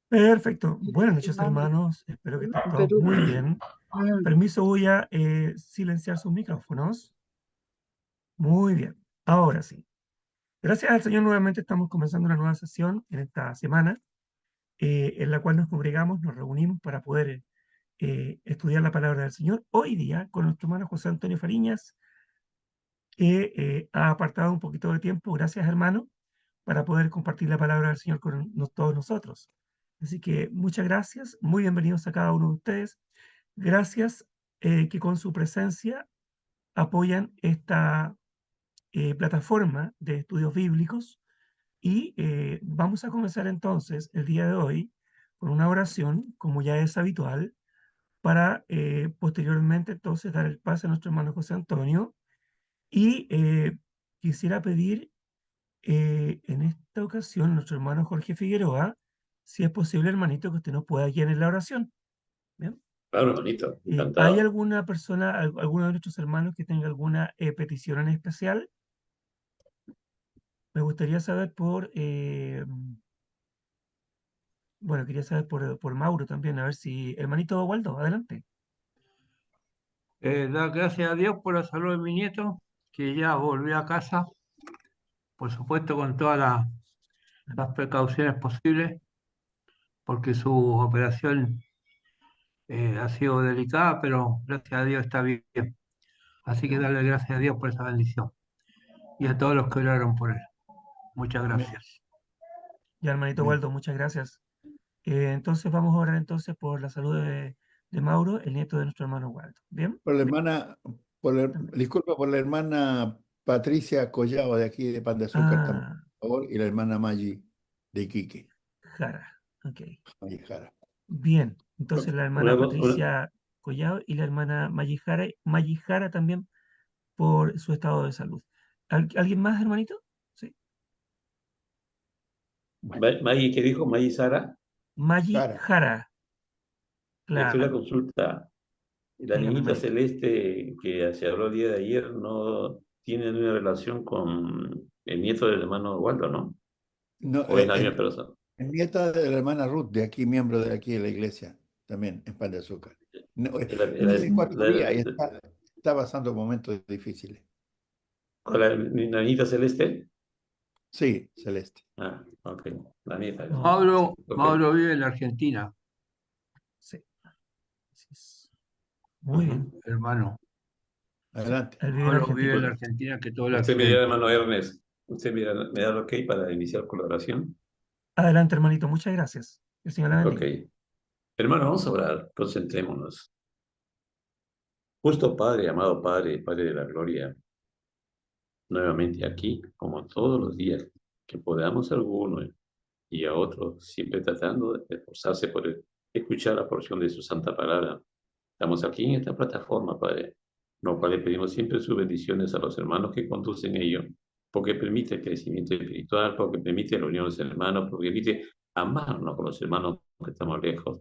Perfecto. Buenas noches, hermanos. Espero que estén todos muy bien. Permiso, voy a silenciar sus micrófonos. Muy bien. Ahora sí. Gracias al Señor, nuevamente estamos comenzando una nueva sesión en esta semana, en la cual nos congregamos, nos reunimos para poder estudiar la palabra del Señor. Hoy día, con nuestro hermano José Antonio Fariñas, que ha apartado un poquito de tiempo, gracias, hermano, para poder compartir la palabra del Señor con todos nosotros. Así que muchas gracias, muy bienvenidos a cada uno de ustedes. Gracias que con su presencia apoyan esta plataforma de estudios bíblicos y vamos a comenzar entonces el día de hoy con una oración, como ya es habitual, para posteriormente entonces dar el pase a nuestro hermano José Antonio y quisiera pedir en esta ocasión nuestro hermano Jorge Figueroa, si es posible, hermanito, que usted nos pueda guiar en la oración. ¿Bien? Claro, hermanito, ¿Hay encantado. alguna persona, alguno de nuestros hermanos que tenga alguna petición en especial? Me gustaría saber bueno, quería saber por Mauro también, a ver si, hermanito Waldo, adelante. Dar gracias a Dios por la salud de mi nieto, que ya volvió a casa, por supuesto con todas las precauciones posibles, porque su operación ha sido delicada, pero gracias a Dios está bien. Así que darle gracias a Dios por esa bendición y a todos los que oraron por él. Muchas gracias. Ya, hermanito Amén. Waldo, muchas gracias. Entonces vamos a orar entonces por la salud de Mauro, el nieto de nuestro hermano Waldo. ¿Bien? Por la hermana, disculpa, por la hermana Patricia Collado de aquí de Pan de Azúcar también, Ah, por favor, y la hermana Maggi de Iquique, Jara, ok. Maggi Jara. Bien, entonces la hermana Una- Patricia Collado y la hermana Maggi Jara también por su estado de salud. ¿Alguien más, hermanito? Sí. Maggie, ¿qué dijo? Maggie Sara, Maggi Jara, Jara, una claro. consulta. La Dígame, niñita hermanito. celeste que se habló el día de ayer no tiene una relación con el nieto del hermano Waldo, ¿no? no, ¿O es la misma persona? es nieta de la hermana Ruth, de aquí, miembro de aquí de la iglesia, también en Pan de Azúcar. No, Es la, tiene 4 días y la- está pasando momentos difíciles. ¿Con la niñita celeste? Sí, Celeste. Ah, ok. La nieta. Oh, Ok. Mauro vive en la Argentina, sí. Así es. Muy bien. Ujú. hermano. Sí, Adelante. él vive en Mauro vive Argentina. en la Argentina, que todo el Usted me dirá, accidente. hermano Ernest, usted me da el ok para iniciar con la oración. Adelante, hermanito. Muchas gracias. Que el Señor la Ok. bendiga. Hermano, vamos a orar. Concentrémonos. Justo Padre, amado Padre, Padre de la Gloria, nuevamente aquí, como todos los días, que podamos a alguno y a otro, siempre tratando de esforzarse por escuchar la porción de su santa palabra. Estamos aquí en esta plataforma, Padre, lo cual le pedimos siempre sus bendiciones a los hermanos que conducen ello, porque permite el crecimiento espiritual, porque permite la unión de los hermanos, porque permite amarnos con los hermanos que estamos lejos.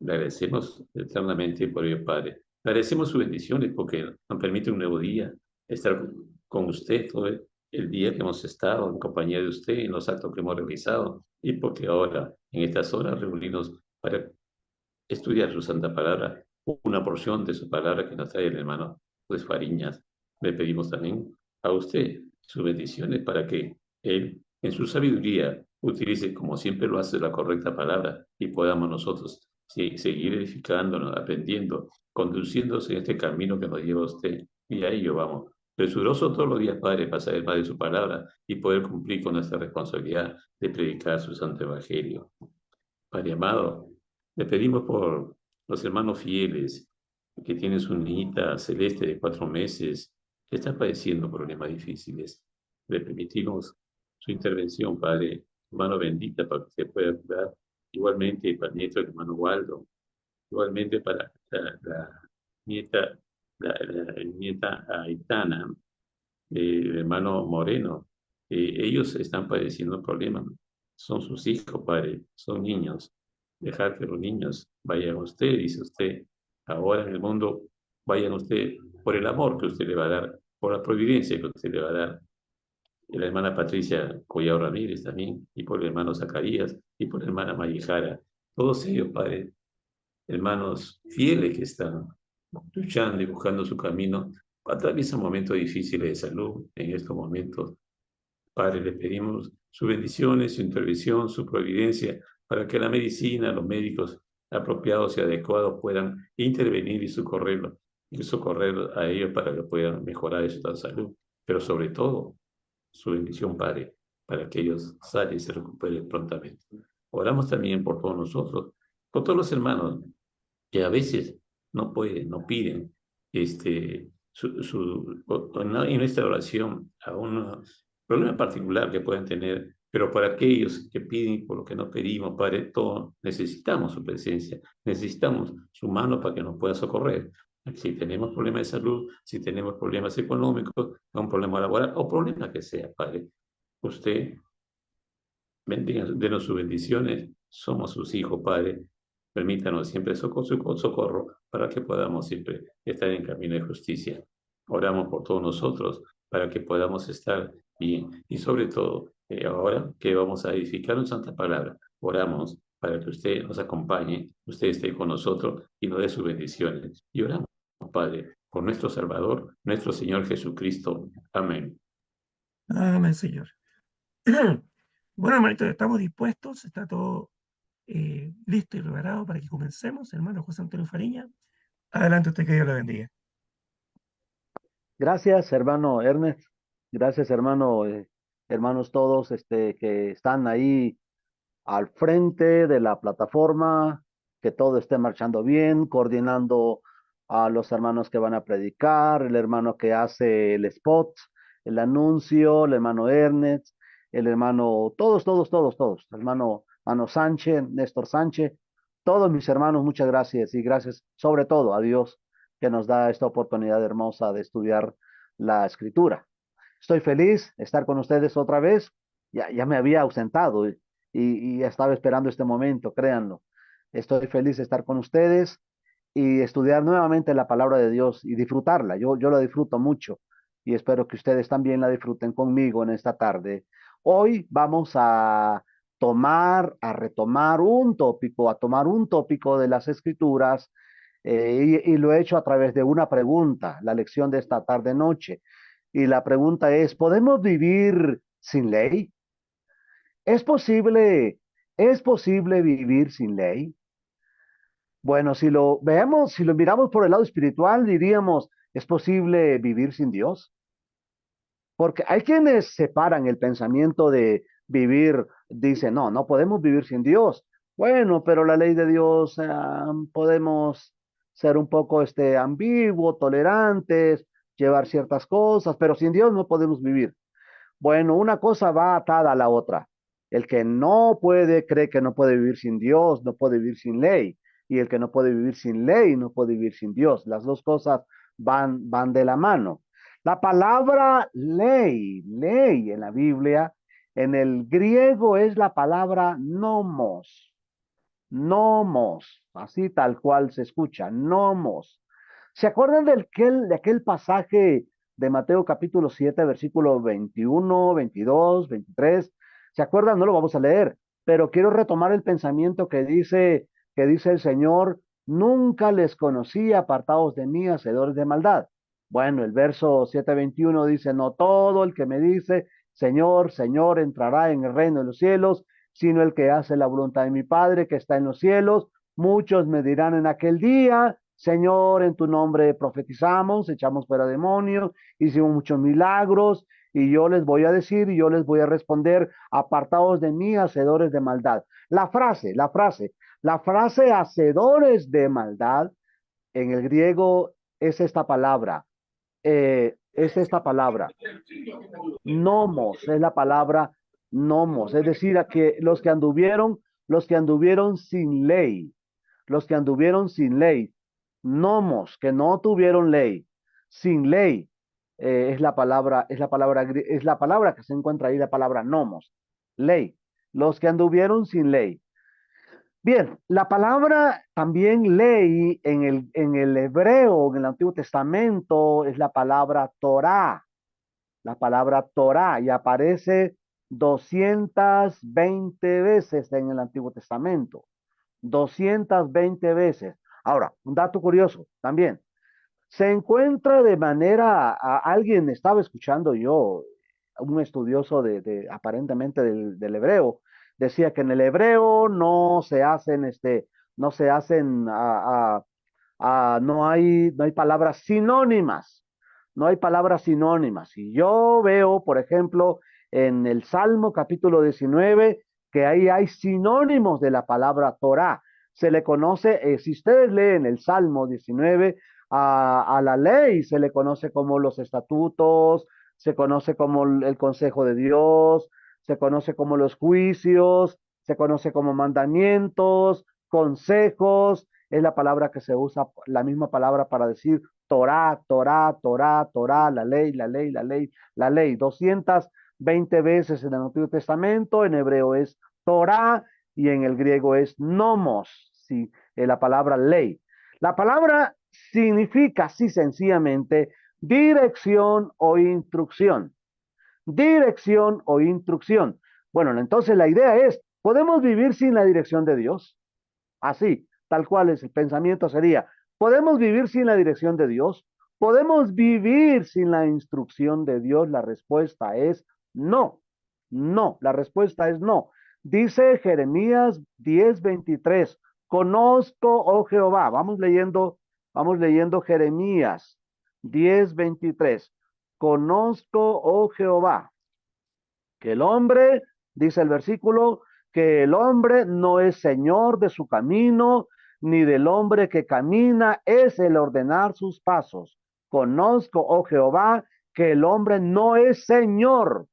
Le agradecemos eternamente por ello, Padre. Le agradecemos sus bendiciones porque nos permite un nuevo día, estar con usted todo el día que hemos estado en compañía de usted, en los actos que hemos realizado, y porque ahora, en estas horas, reunirnos para estudiar su santa palabra, una porción de su palabra que nos trae el hermano Luis Fariñas. Le pedimos también a usted sus bendiciones para que él, en su sabiduría, utilice, como siempre lo hace, la correcta palabra y podamos nosotros seguir edificándonos, aprendiendo, conduciéndose en este camino que nos lleva a usted. Y a ello vamos. Presuroso todos los días, Padre, para saber más de su palabra y poder cumplir con nuestra responsabilidad de predicar su santo evangelio. Padre amado, le pedimos por los hermanos fieles que tienen su niñita celeste de 4 meses, que está padeciendo problemas difíciles. Le permitimos su intervención, Padre, hermano bendita, para que se pueda curar. Igualmente para el nieto del hermano Waldo, igualmente para la nieta, la nieta Aitana, el hermano Moreno. Ellos están padeciendo problemas. Son sus hijos, padre, son niños. Dejar que los niños vayan a usted, dice usted. Ahora en el mundo, vayan a usted por el amor que usted le va a dar, por la providencia que usted le va a dar. la hermana Patricia Collado Ramírez también, y por el hermano Zacarías, y por la hermana Mayijara. Todos ellos, Padre, hermanos fieles que están luchando y buscando su camino, atraviesan momentos difíciles de salud en estos momentos. Padre, le pedimos sus bendiciones, su intervención, su providencia, para que la medicina, los médicos apropiados y adecuados puedan intervenir y socorrer a ellos para que puedan mejorar su salud. Pero sobre todo, su bendición, Padre, para que ellos salgan y se recuperen prontamente. Oramos también por todos nosotros, por todos los hermanos que a veces no pueden, no piden, en nuestra oración a un problema particular que pueden tener, pero para aquellos que piden por lo que no pedimos, Padre, todos necesitamos su presencia, necesitamos su mano para que nos pueda socorrer. Si tenemos problemas de salud, si tenemos problemas económicos, un problema laboral o problema que sea, Padre, usted bendiga, denos sus bendiciones, somos sus hijos, Padre. Permítanos siempre socorro para que podamos siempre estar en camino de justicia. Oramos por todos nosotros para que podamos estar bien. Y sobre todo, ahora que vamos a edificar una santa palabra, oramos para que usted nos acompañe, usted esté con nosotros y nos dé sus bendiciones. Y oramos, Padre, por nuestro Salvador, nuestro Señor Jesucristo. Amén. Amén, Señor. Bueno, hermanitos, estamos dispuestos, está todo listo y preparado para que comencemos. Hermano José Antonio Fariña, adelante usted, que Dios le bendiga. Gracias, hermano Ernest. Gracias, hermano, hermanos todos que están ahí al frente de la plataforma, que todo esté marchando bien, coordinando a los hermanos que van a predicar, el hermano que hace el spot, el anuncio, el hermano Ernest, el hermano, todos, hermano Sánchez, Néstor Sánchez, todos mis hermanos, muchas gracias y gracias sobre todo a Dios que nos da esta oportunidad hermosa de estudiar la escritura. Estoy feliz de estar con ustedes otra vez. Ya me había ausentado y estaba esperando este momento, créanlo. Estoy feliz de estar con ustedes y estudiar nuevamente la palabra de Dios y disfrutarla. Yo la disfruto mucho y espero que ustedes también la disfruten conmigo en esta tarde. Hoy vamos a retomar a tomar un tópico de las Escrituras y lo he hecho a través de una pregunta, la lección de esta tarde-noche. Y la pregunta es, ¿podemos vivir sin ley? ¿Es posible, ¿Es posible vivir sin ley? Bueno, si lo miramos por el lado espiritual, diríamos, ¿es posible vivir sin Dios? Porque hay quienes separan el pensamiento de vivir, dicen, no, no podemos vivir sin Dios. Bueno, pero la ley de Dios, podemos ser un poco ambiguo, tolerantes, llevar ciertas cosas, pero sin Dios no podemos vivir. Bueno, una cosa va atada a la otra. El que no puede, cree que no puede vivir sin Dios, no puede vivir sin ley. Y el que no puede vivir sin ley, no puede vivir sin Dios. Las dos cosas van de la mano. La palabra ley en la Biblia, en el griego es la palabra nomos. Nomos, así tal cual se escucha, nomos. ¿Se acuerdan de aquel pasaje de Mateo capítulo 7, versículo 21, 22, 23? ¿Se acuerdan? No lo vamos a leer, pero quiero retomar el pensamiento que dice el Señor, nunca les conocí apartados de mí, hacedores de maldad. Bueno, el verso 7:21 dice, no todo el que me dice, Señor, Señor, entrará en el reino de los cielos, sino el que hace la voluntad de mi Padre que está en los cielos. Muchos me dirán en aquel día, Señor, en tu nombre profetizamos, echamos fuera demonios, hicimos muchos milagros, y yo les voy a decir, y yo les voy a responder, apartados de mí, hacedores de maldad. La frase hacedores de maldad, en el griego es esta palabra, nomos, es la palabra nomos, es decir, los que anduvieron sin ley, los que anduvieron sin ley, nomos, que no tuvieron ley, sin ley, es la palabra que se encuentra ahí, la palabra nomos, ley, los que anduvieron sin ley. Bien, la palabra también ley en el hebreo, en el Antiguo Testamento, es la palabra Torah. la palabra Torah, y aparece 220 veces en el Antiguo Testamento. 220 veces. Ahora, un dato curioso también. Se encuentra de manera, alguien estaba escuchando yo, un estudioso aparentemente del hebreo, decía que en el hebreo no se hacen, no se hacen, no hay palabras sinónimas, no hay palabras sinónimas. Y yo veo, por ejemplo, en el Salmo capítulo 19, que ahí hay sinónimos de la palabra Torah. Se le conoce, si ustedes leen el Salmo 19, a la ley se le conoce como los estatutos, se conoce como el consejo de Dios, se conoce como los juicios, se conoce como mandamientos, consejos, es la palabra que se usa, la misma palabra para decir Torah, Torah, Torah, Torah, la ley, la ley, la ley, la ley. 220 veces en el Antiguo Testamento, en hebreo es Torah y en el griego es nomos, sí, la palabra ley. La palabra significa así sencillamente dirección o instrucción. Dirección o instrucción. Bueno, entonces la idea es, ¿podemos vivir sin la dirección de Dios? Así, tal cual es el pensamiento sería, ¿podemos vivir sin la dirección de Dios? ¿Podemos vivir sin la instrucción de Dios? La respuesta es no. No, la respuesta es no. Dice Jeremías 10:23, conozco, oh Jehová. Vamos leyendo Jeremías 10:23. Conozco, oh Jehová, que el hombre, dice el versículo, que el hombre no es señor de su camino, ni del hombre que camina es el ordenar sus pasos. Conozco, oh Jehová, que el hombre no es señor,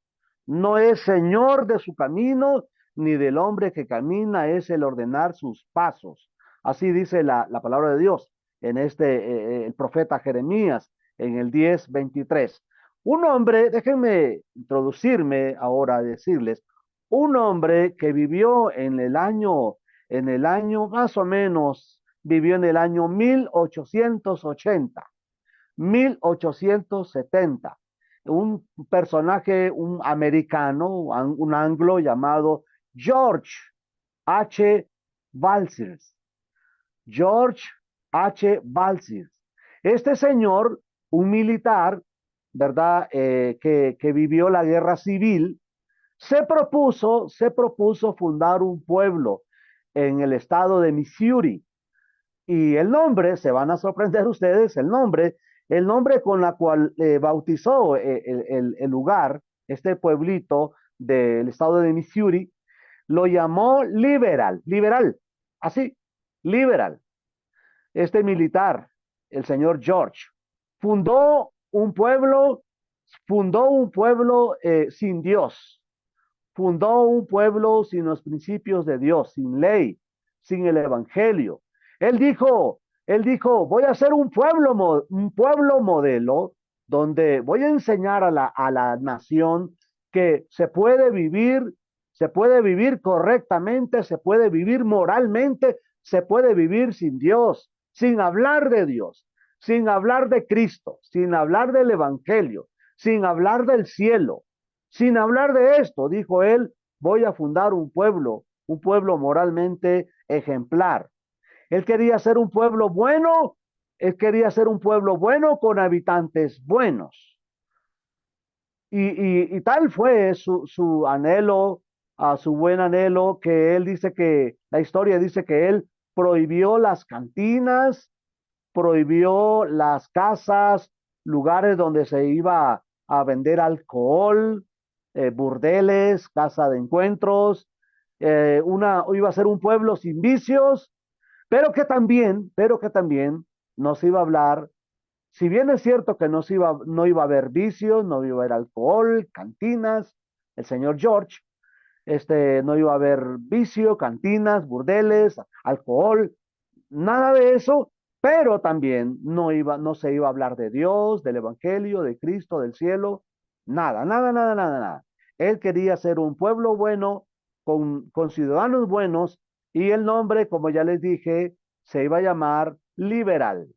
no es señor de su camino, ni del hombre que camina es el ordenar sus pasos. Así dice la palabra de Dios en el profeta Jeremías, en el 10:23. Un hombre, déjenme introducirme ahora a decirles, un hombre que vivió en el año más o menos, vivió en el año 1880, 1870, un personaje, un americano, un anglo llamado George H. Balsers. George H. Balsers. Este señor, un militar, ¿verdad? Que vivió la guerra civil, se propuso fundar un pueblo en el estado de Missouri. Y el nombre, se van a sorprender ustedes, el nombre con la cual bautizó el lugar, este pueblito del estado de Missouri, lo llamó Liberal, así, Liberal. Este militar, el señor George, fundó un pueblo, sin Dios, fundó un pueblo sin los principios de Dios, sin ley, sin el evangelio. Él dijo, voy a hacer un pueblo modelo donde voy a enseñar a la nación que se puede vivir correctamente, se puede vivir moralmente, se puede vivir sin Dios, sin hablar de Dios, sin hablar de Cristo, sin hablar del evangelio, sin hablar del cielo. Sin hablar de esto, dijo él, voy a fundar un pueblo moralmente ejemplar. Él quería ser un pueblo bueno, él quería ser un pueblo bueno con habitantes buenos. Y tal fue su anhelo, su buen anhelo, que él dice que, la historia dice que él prohibió las cantinas, prohibió las casas, lugares donde se iba a vender alcohol, burdeles, casa de encuentros, iba a ser un pueblo sin vicios, pero que también nos iba a hablar, si bien es cierto que no iba a haber vicios, no iba a haber alcohol, cantinas, el señor George, no iba a haber vicio, cantinas, burdeles, alcohol, nada de eso, pero también no se iba a hablar de Dios, del evangelio, de Cristo, del cielo, nada, nada, nada, nada, nada. Él quería ser un pueblo bueno, con ciudadanos buenos, y el nombre, como ya les dije, se iba a llamar Liberal.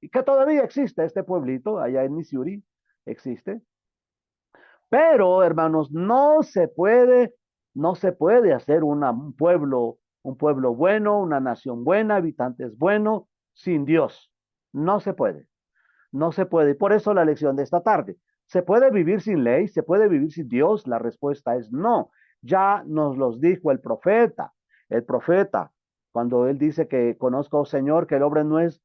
Y que todavía existe este pueblito, allá en Missouri, existe. Pero, hermanos, no se puede hacer un pueblo bueno, una nación buena, habitantes buenos, sin Dios. No se puede. No se puede. Y por eso la lección de esta tarde. ¿Se puede vivir sin ley? ¿Se puede vivir sin Dios? La respuesta es no. Ya nos los dijo el profeta. El profeta, cuando él dice que conozco, Señor, que el hombre no es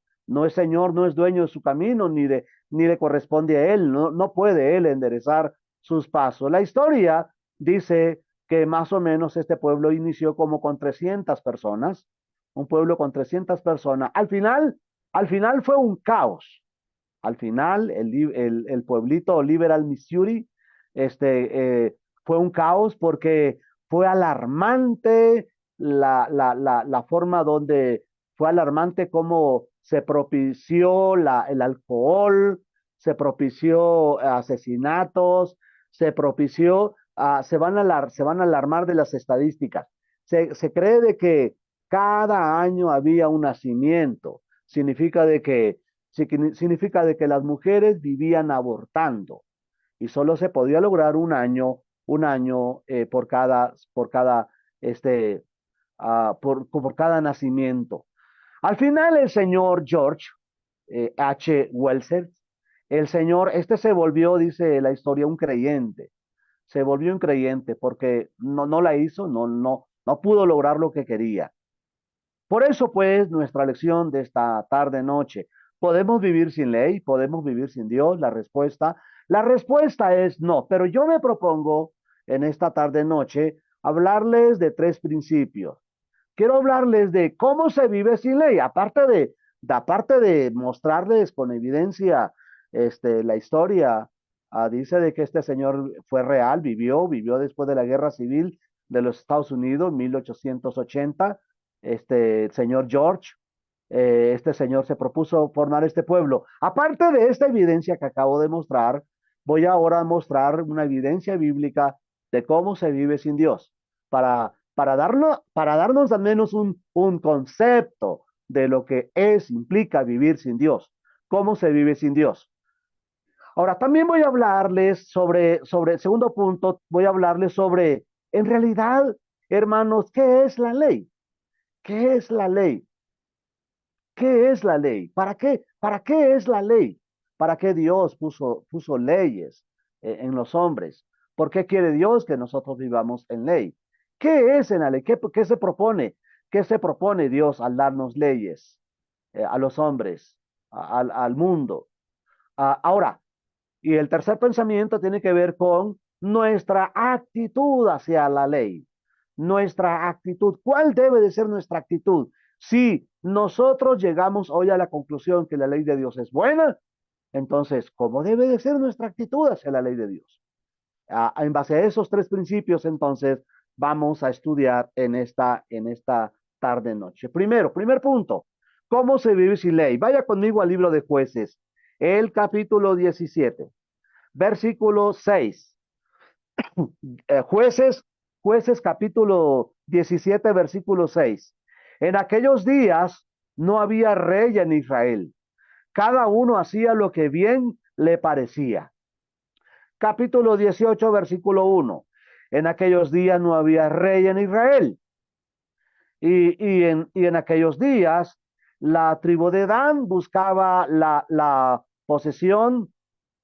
Señor, no es dueño de su camino, ni le corresponde a él. No puede él enderezar sus pasos. La historia dice que más o menos este pueblo inició como con 300 personas, un pueblo con 300 personas. Al final fue un caos. Al final, el pueblito Liberal, Missouri, fue un caos porque fue alarmante la forma donde fue alarmante cómo se propició el alcohol, se propició asesinatos, se van a alarmar de las estadísticas. Se cree de que cada año había un nacimiento. Significa de que significa de que las mujeres vivían abortando y solo se podía lograr un año este, por cada nacimiento. Al final el señor George H. Welser, este se volvió, dice la historia, un creyente. Se volvió un creyente porque no la hizo, no pudo lograr lo que quería. Por eso, pues, nuestra lección de esta tarde-noche, ¿podemos vivir sin ley? ¿Podemos vivir sin Dios? La respuesta es no, pero yo me propongo en esta tarde-noche hablarles de tres principios. Quiero hablarles de cómo se vive sin ley, aparte de mostrarles con evidencia la historia. Dice de que este señor fue real, vivió después de la Guerra Civil de los Estados Unidos, 1880. El señor George, este señor se propuso formar este pueblo. Aparte de esta evidencia que acabo de mostrar, voy ahora a mostrar una evidencia bíblica de cómo se vive sin Dios, para darnos al menos un concepto de lo que implica vivir sin Dios, cómo se vive sin Dios. Ahora, también voy a hablarles sobre el segundo punto, voy a hablarles sobre, en realidad, hermanos, ¿qué es la ley? ¿Qué es la ley? ¿Qué es la ley? ¿Para qué es la ley? ¿Para qué Dios puso leyes en los hombres? ¿Por qué quiere Dios que nosotros vivamos en ley? ¿Qué es en la ley? ¿Qué se propone? ¿Qué se propone Dios al darnos leyes a los hombres, al mundo? Ahora, y el tercer pensamiento tiene que ver con nuestra actitud hacia la ley. Nuestra actitud. ¿Cuál debe de ser nuestra actitud? Si nosotros llegamos hoy a la conclusión que la ley de Dios es buena, entonces, ¿cómo debe de ser nuestra actitud hacia la ley de Dios? En base a esos tres principios, entonces, vamos a estudiar en esta tarde-noche. Primer punto, ¿cómo se vive sin ley? Vaya conmigo al libro de Jueces, el capítulo 17, versículo 6. Jueces capítulo 17, versículo 6. En aquellos días no había rey en Israel. Cada uno hacía lo que bien le parecía. Capítulo 18, versículo 1. En aquellos días no había rey en Israel. Y en aquellos días la tribu de Dan buscaba la posesión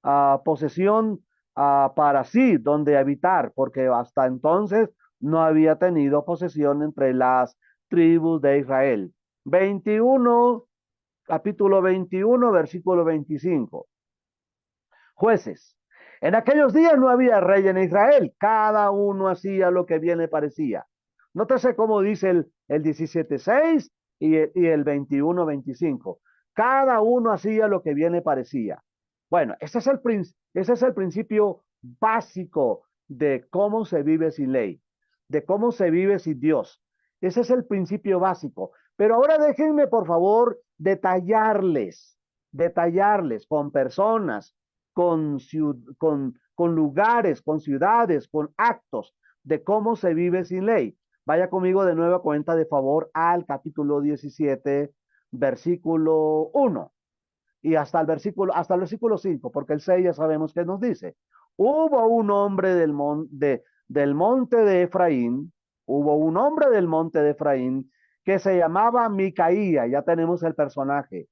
para sí, donde habitar, porque hasta entonces no había tenido posesión entre las tribus de Israel. 21, capítulo 21, versículo 25. Jueces. En aquellos días no había rey en Israel, cada uno hacía lo que bien le parecía. Nótese cómo dice el 17:6 y el 21:25. Cada uno hacía lo que bien le parecía. Bueno, ese es el principio básico de cómo se vive sin ley, de cómo se vive sin Dios. Ese es el principio básico. Pero ahora déjenme, por favor, detallarles con personas, con lugares, con ciudades, con actos de cómo se vive sin ley. Vaya conmigo de nueva cuenta, de favor, al capítulo 17, versículo 1 y hasta el versículo 5, porque el 6 ya sabemos que nos dice. hubo un hombre del monte de Efraín, hubo un hombre del monte de Efraín que se llamaba Micaías, ya tenemos el personaje.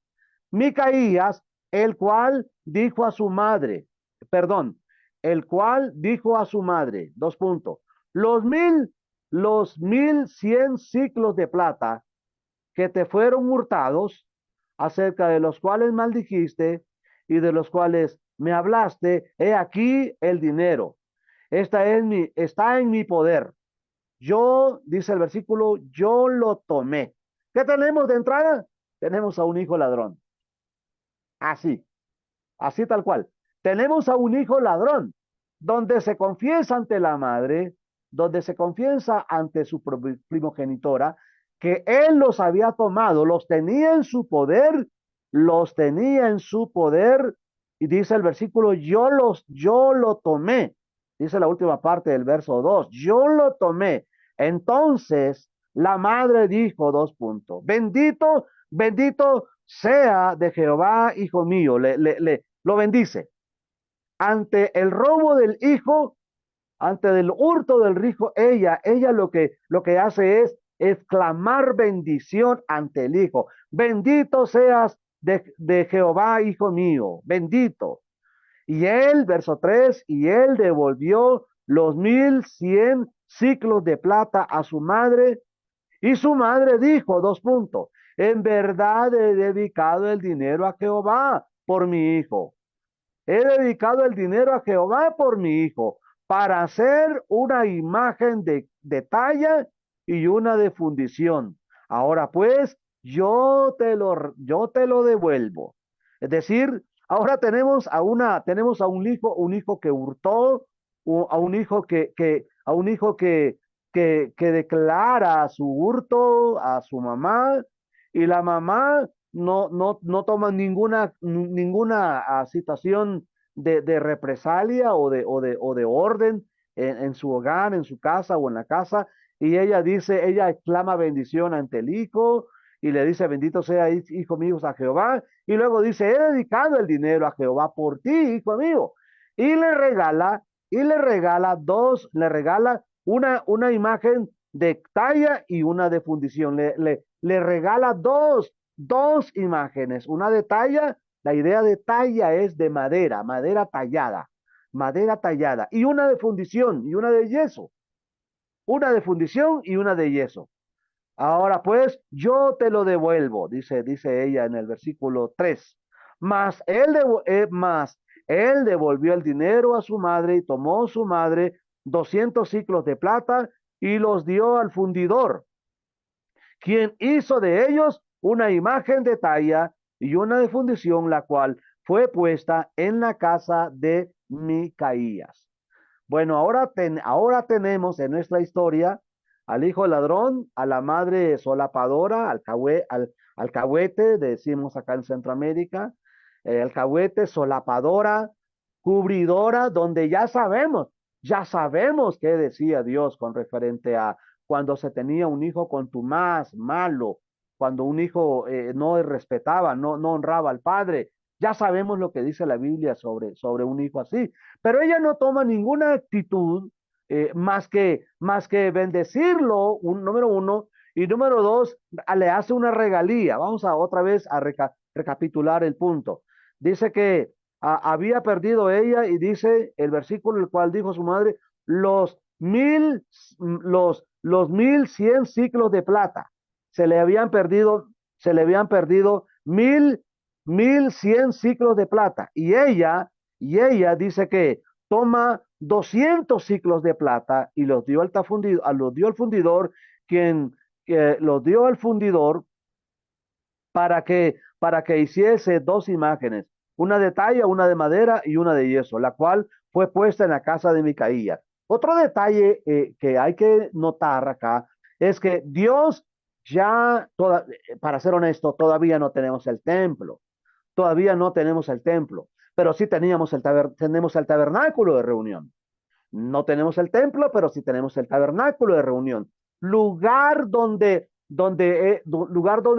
Micaías, el cual dijo a su madre, perdón, el cual dijo a su madre, dos puntos, los mil, los 1100 siclos de plata que te fueron hurtados, acerca de los cuales maldijiste y de los cuales me hablaste, he aquí el dinero. Está en mi poder. Yo, dice el versículo, yo lo tomé. ¿Qué tenemos de entrada? Tenemos a un hijo ladrón. Así, así tal cual. Tenemos a un hijo ladrón, donde se confiesa ante la madre, donde se confiesa ante su primogenitora, que él los había tomado, los tenía en su poder, los tenía en su poder, y dice el versículo, yo lo tomé, dice la última parte del verso 2, yo lo tomé. Entonces la madre dijo, dos puntos, bendito, bendito sea de Jehová, hijo mío, lo bendice. Ante el robo del hijo, ante el hurto del hijo, ella lo que hace es exclamar bendición ante el hijo. Bendito seas de Jehová, hijo mío, bendito. Y él, verso 3, y él devolvió los 1100 siclos de plata a su madre, y su madre dijo, dos puntos, en verdad he dedicado el dinero a Jehová por mi hijo. He dedicado el dinero a Jehová por mi hijo, para hacer una imagen de talla y una de fundición. Ahora pues, yo te lo devuelvo. Es decir, ahora tenemos a un hijo que hurtó, a un hijo a un hijo que declara su hurto a su mamá, y la mamá no toma ninguna situación de represalia o de orden en su hogar, en su casa o en la casa, y ella exclama bendición ante el hijo, y le dice, bendito sea, hijo mío, a Jehová, y luego dice, he dedicado el dinero a Jehová por ti, hijo mío, y le regala una imagen de talla y una de fundición, le regala dos imágenes, una de talla, la idea de talla es de madera, madera tallada, y una de fundición y una de yeso, una de fundición y una de yeso. Ahora pues, yo te lo devuelvo, dice ella en el versículo 3. Mas él devolvió el dinero a su madre y tomó su madre 200 siclos de plata y los dio al fundidor, quien hizo de ellos una imagen de talla y una de fundición, la cual fue puesta en la casa de Micaías. Bueno, ahora tenemos en nuestra historia al hijo ladrón, a la madre solapadora, alcahuete, decimos acá en Centroamérica, alcahuete, solapadora, cubridora, donde ya sabemos qué decía Dios con referente a cuando se tenía un hijo contumaz, malo, cuando un hijo no respetaba, no honraba al padre. Ya sabemos lo que dice la Biblia sobre un hijo así, pero ella no toma ninguna actitud más que bendecirlo, número uno, y número dos, le hace una regalía. Vamos otra vez a recapitular el punto. Dice que había perdido ella, y dice el versículo el cual dijo su madre, los 1100 siclos de plata. Se le habían perdido 1100 siclos de plata. Y ella dice que toma 200 siclos de plata y los dio al fundidor, quien los dio al fundidor para que hiciese dos imágenes, una de talla, una de madera y una de yeso, la cual fue puesta en la casa de Micaías. Otro detalle que hay que notar acá es que Dios para ser honesto, todavía no tenemos el templo. Todavía no tenemos el templo, pero sí tenemos el tabernáculo de reunión. No tenemos el templo, pero sí tenemos el tabernáculo de reunión. Lugar donde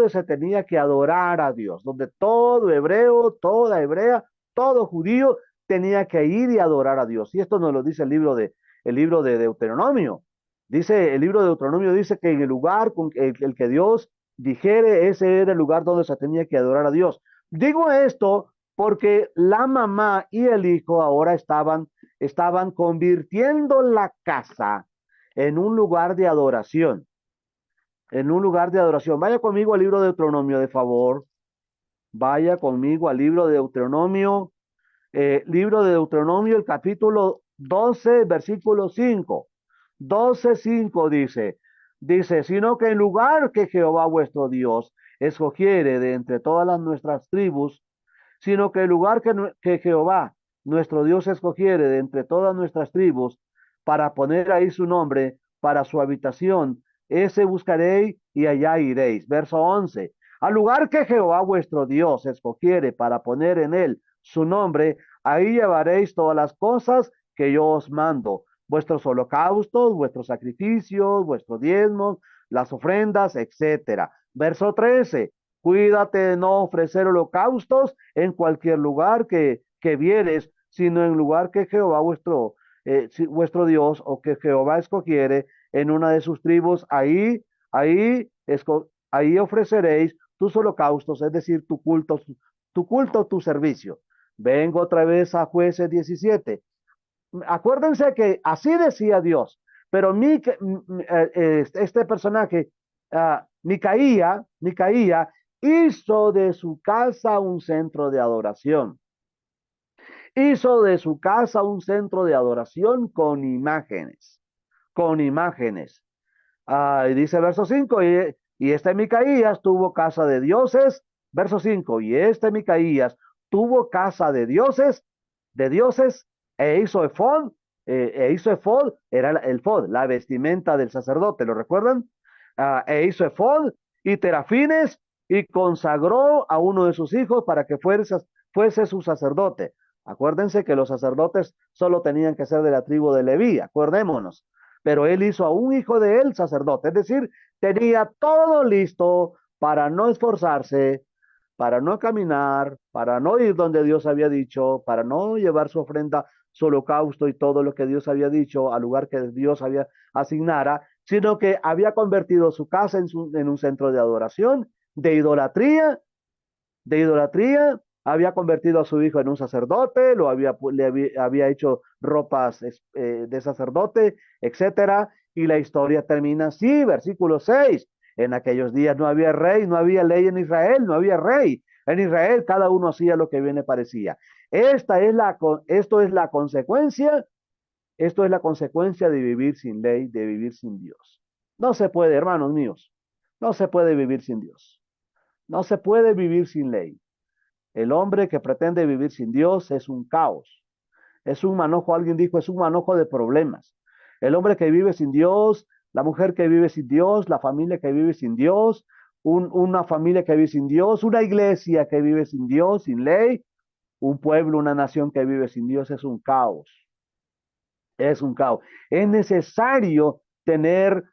se tenía que adorar a Dios, donde todo hebreo, toda hebrea, todo judío tenía que ir y adorar a Dios. Y esto nos lo dice el libro de Deuteronomio. Dice, el libro de Deuteronomio dice que en el lugar con el que Dios dijere, ese era el lugar donde se tenía que adorar a Dios. Digo esto porque la mamá y el hijo ahora estaban convirtiendo la casa en un lugar de adoración. En un lugar de adoración. Vaya conmigo al libro de Deuteronomio, de favor. Vaya conmigo al libro de Deuteronomio. Libro de Deuteronomio, el capítulo 12, versículo 5. 12:5 dice, sino que en lugar que Jehová vuestro Dios escogiere de entre todas nuestras tribus, sino que el lugar que Jehová nuestro Dios escogiere de entre todas nuestras tribus, para poner ahí su nombre, para su habitación, ese buscaréis y allá iréis. Verso 11. Al lugar que Jehová vuestro Dios escogiere para poner en él su nombre, ahí llevaréis todas las cosas que yo os mando, vuestros holocaustos, vuestros sacrificios, vuestros diezmos, las ofrendas, etcétera. Verso 13. Cuídate de no ofrecer holocaustos en cualquier lugar que vieres, sino en lugar que Jehová vuestro Dios o que Jehová escogiere en una de sus tribus, ahí ofreceréis tus holocaustos, es decir, tu servicio. Vengo otra vez a Jueces 17. Acuérdense que así decía Dios, pero este personaje, Micaía, hizo de su casa un centro de adoración. Hizo de su casa un centro de adoración con imágenes. Con imágenes. Y dice verso 5, y este Micaías tuvo casa de dioses. Verso 5, y este Micaías tuvo casa de dioses, e hizo efod, era el efod, la vestimenta del sacerdote, ¿lo recuerdan? E hizo efod y terafines, y consagró a uno de sus hijos para que fuese su sacerdote. Acuérdense que los sacerdotes solo tenían que ser de la tribu de Leví, acordémonos. Pero él hizo a un hijo de él sacerdote, es decir, tenía todo listo para no esforzarse, para no caminar, para no ir donde Dios había dicho, para no llevar su ofrenda, su holocausto y todo lo que Dios había dicho al lugar que Dios había asignara, sino que había convertido su casa en un centro de adoración, de idolatría, había convertido a su hijo en un sacerdote, le había hecho ropas de sacerdote, etcétera, y la historia termina así, versículo 6. En aquellos días no había rey, no había ley en Israel, no había rey. En Israel cada uno hacía lo que bien le parecía. Esto es la consecuencia de vivir sin ley, de vivir sin Dios. No se puede, hermanos míos, no se puede vivir sin Dios. No se puede vivir sin ley. El hombre que pretende vivir sin Dios es un caos. Es un manojo, alguien dijo, es un manojo de problemas. El hombre que vive sin Dios, la mujer que vive sin Dios, la familia que vive sin Dios, una familia que vive sin Dios, una iglesia que vive sin Dios, sin ley, un pueblo, una nación que vive sin Dios, es un caos. Es un caos. Es necesario tener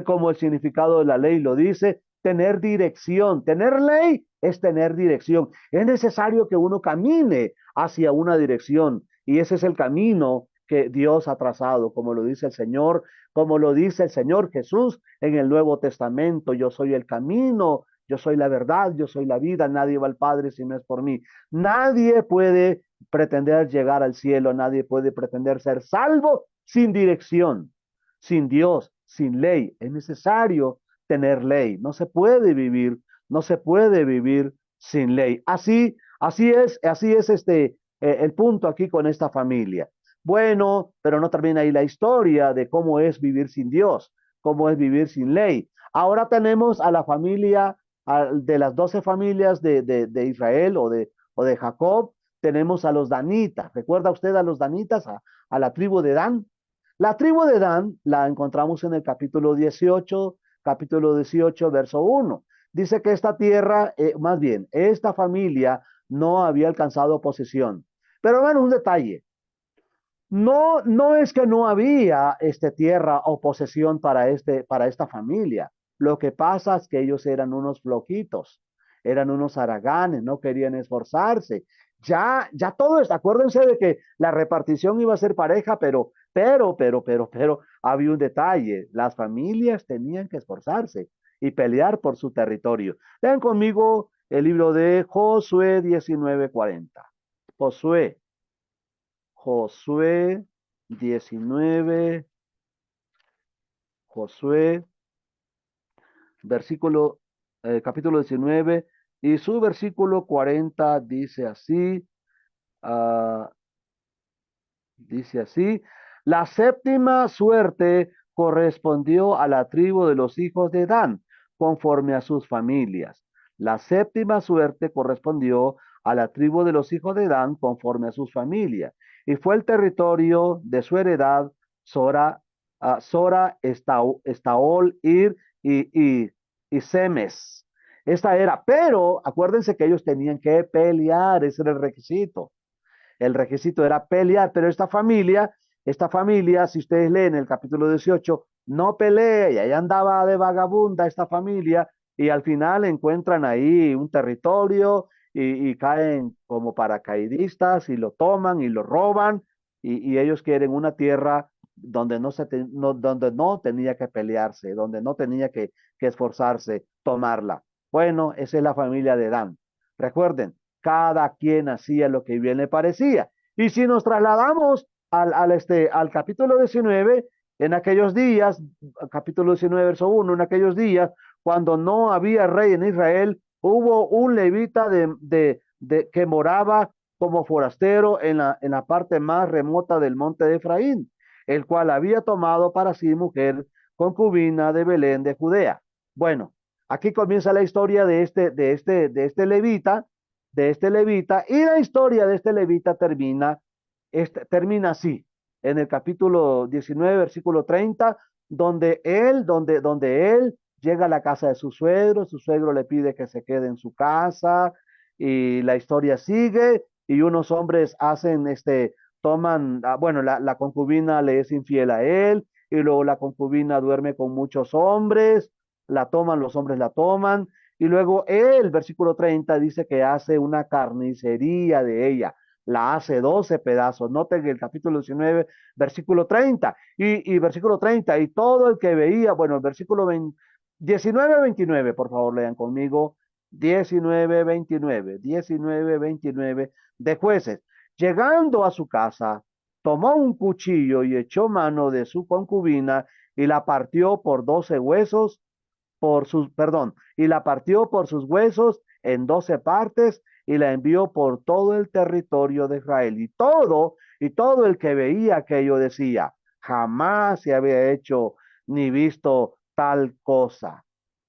como el significado de la ley lo dice, tener dirección. Tener ley es tener dirección. Es necesario que uno camine hacia una dirección y ese es el camino que Dios ha trazado, como lo dice el Señor Jesús en el Nuevo Testamento. Yo soy el camino, yo soy la verdad, yo soy la vida, nadie va al Padre si no es por mí. Nadie puede pretender llegar al cielo, nadie puede pretender ser salvo sin dirección, sin Dios, sin ley. Es necesario tener ley. No se puede vivir sin ley. Así es el punto aquí con esta familia. Bueno, pero no termina ahí la historia de cómo es vivir sin Dios, cómo es vivir sin ley. Ahora tenemos a la familia de las 12 familias de Israel o de Jacob, tenemos a los danitas. ¿Recuerda usted a los danitas, a la tribu de Dan? La tribu de Dan la encontramos en el capítulo 18, verso 1. Dice que esta tierra, más bien, esta familia no había alcanzado posesión. Pero hermano, un detalle. No es que no había tierra o posesión para esta familia. Lo que pasa es que ellos eran unos flojitos, eran unos haraganes, no querían esforzarse. ya todo esto, acuérdense de que la repartición iba a ser pareja, pero, había un detalle, las familias tenían que esforzarse y pelear por su territorio. Vean conmigo el libro de Josué 19:40. Josué, Josué 19, Josué, versículo, capítulo 19, y su versículo 40 dice así, ah, dice así, la séptima suerte correspondió a la tribu de los hijos de Dan, conforme a sus familias. La séptima suerte correspondió a la tribu de los hijos de Dan, conforme a sus familias. Y fue el territorio de su heredad, Sora, Estaol, Ir y Semes. Esta era, pero acuérdense que ellos tenían que pelear, ese era el requisito. El requisito era pelear, pero esta familia, si ustedes leen el capítulo 18, no pelea y ahí andaba de vagabunda esta familia y al final encuentran ahí un territorio y caen como paracaidistas y lo toman y lo roban y ellos quieren una tierra donde donde no tenía que pelearse, donde no tenía que esforzarse tomarla. Bueno, esa es la familia de Dan. Recuerden, cada quien hacía lo que bien le parecía. Y si nos trasladamos al capítulo 19, en aquellos días, capítulo 19, verso 1, en aquellos días, cuando no había rey en Israel, hubo un levita que moraba como forastero en la parte más remota del monte de Efraín, el cual había tomado para sí mujer concubina de Belén de Judea. Bueno, aquí comienza la historia de este levita, y la historia de este levita termina así, en el capítulo 19, versículo 30, donde él llega a la casa de su suegro le pide que se quede en su casa, y la historia sigue, y unos hombres toman, bueno, la concubina le es infiel a él, y luego la concubina duerme con muchos hombres, los hombres la toman, y luego él, versículo 30, dice que hace una carnicería de ella, la hace 12 pedazos. Noten el capítulo 19, versículo 30, y versículo 30, y todo el que veía, bueno, el versículo 20, 19, 29, por favor, lean conmigo, 19, 29, 19, 29 de Jueces. Llegando a su casa, tomó un cuchillo y echó mano de su concubina y la partió por 12 huesos y la partió por sus huesos en 12 partes y la envió por todo el territorio de Israel. Y todo el que veía aquello decía, jamás se había hecho ni visto tal cosa,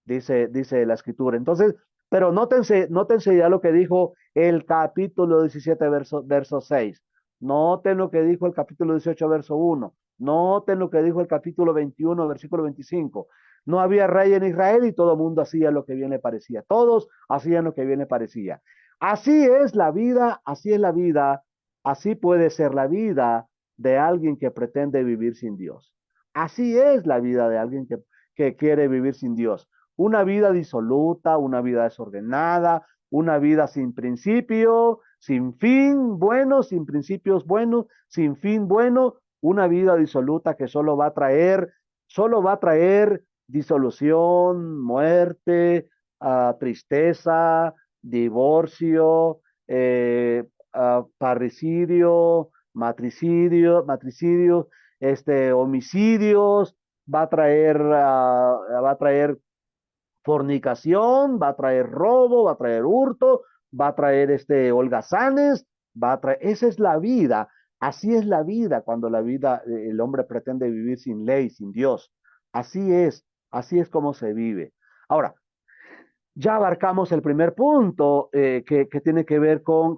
dice la escritura. Entonces, pero nótense ya lo que dijo el capítulo 17, verso 6. Noten lo que dijo el capítulo 18, verso 1. Noten lo que dijo el capítulo 21, versículo 25. No había rey en Israel y todo el mundo hacía lo que bien le parecía. Todos hacían lo que bien le parecía. Así es la vida, así es la vida, así puede ser la vida de alguien que pretende vivir sin Dios. Así es la vida de alguien que quiere vivir sin Dios. Una vida disoluta, una vida desordenada, una vida sin principio, sin fin bueno, sin principios buenos, sin fin bueno, una vida disoluta que solo va a traer disolución, muerte, tristeza, divorcio, parricidio, matricidio, homicidios, va a traer fornicación, va a traer robo, va a traer hurto, va a traer holgazanes, esa es la vida. Así es la vida cuando el hombre pretende vivir sin ley, sin Dios. Así es como se vive. Ahora, ya abarcamos el primer punto, que tiene que ver cómo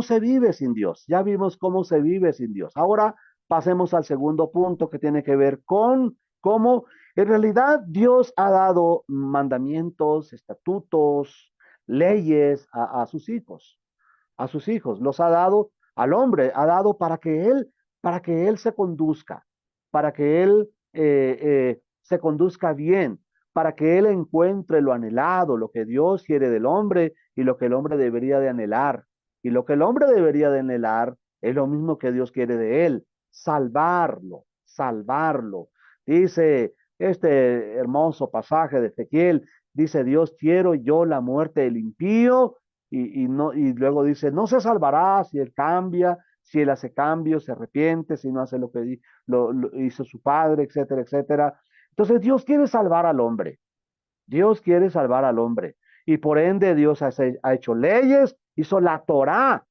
se vive sin Dios. Ya vimos cómo se vive sin Dios. Ahora pasemos al segundo punto, que tiene que ver con cómo en realidad Dios ha dado mandamientos, estatutos, leyes a sus hijos. Los ha dado al hombre, ha dado para que él se conduzca, para que él se conduzca bien, para que él encuentre lo anhelado, lo que Dios quiere del hombre y lo que el hombre debería de anhelar. Y lo que el hombre debería de anhelar es lo mismo que Dios quiere de él, salvarlo, salvarlo. Dice este hermoso pasaje de Ezequiel, dice Dios, quiero yo la muerte del impío, no, y luego dice, no se salvará si él cambia, si él hace cambios, se arrepiente, si no hace lo que lo hizo su padre, etcétera, etcétera. Entonces Dios quiere salvar al hombre. Dios quiere salvar al hombre. Y por ende Dios ha hecho leyes, hizo la Torá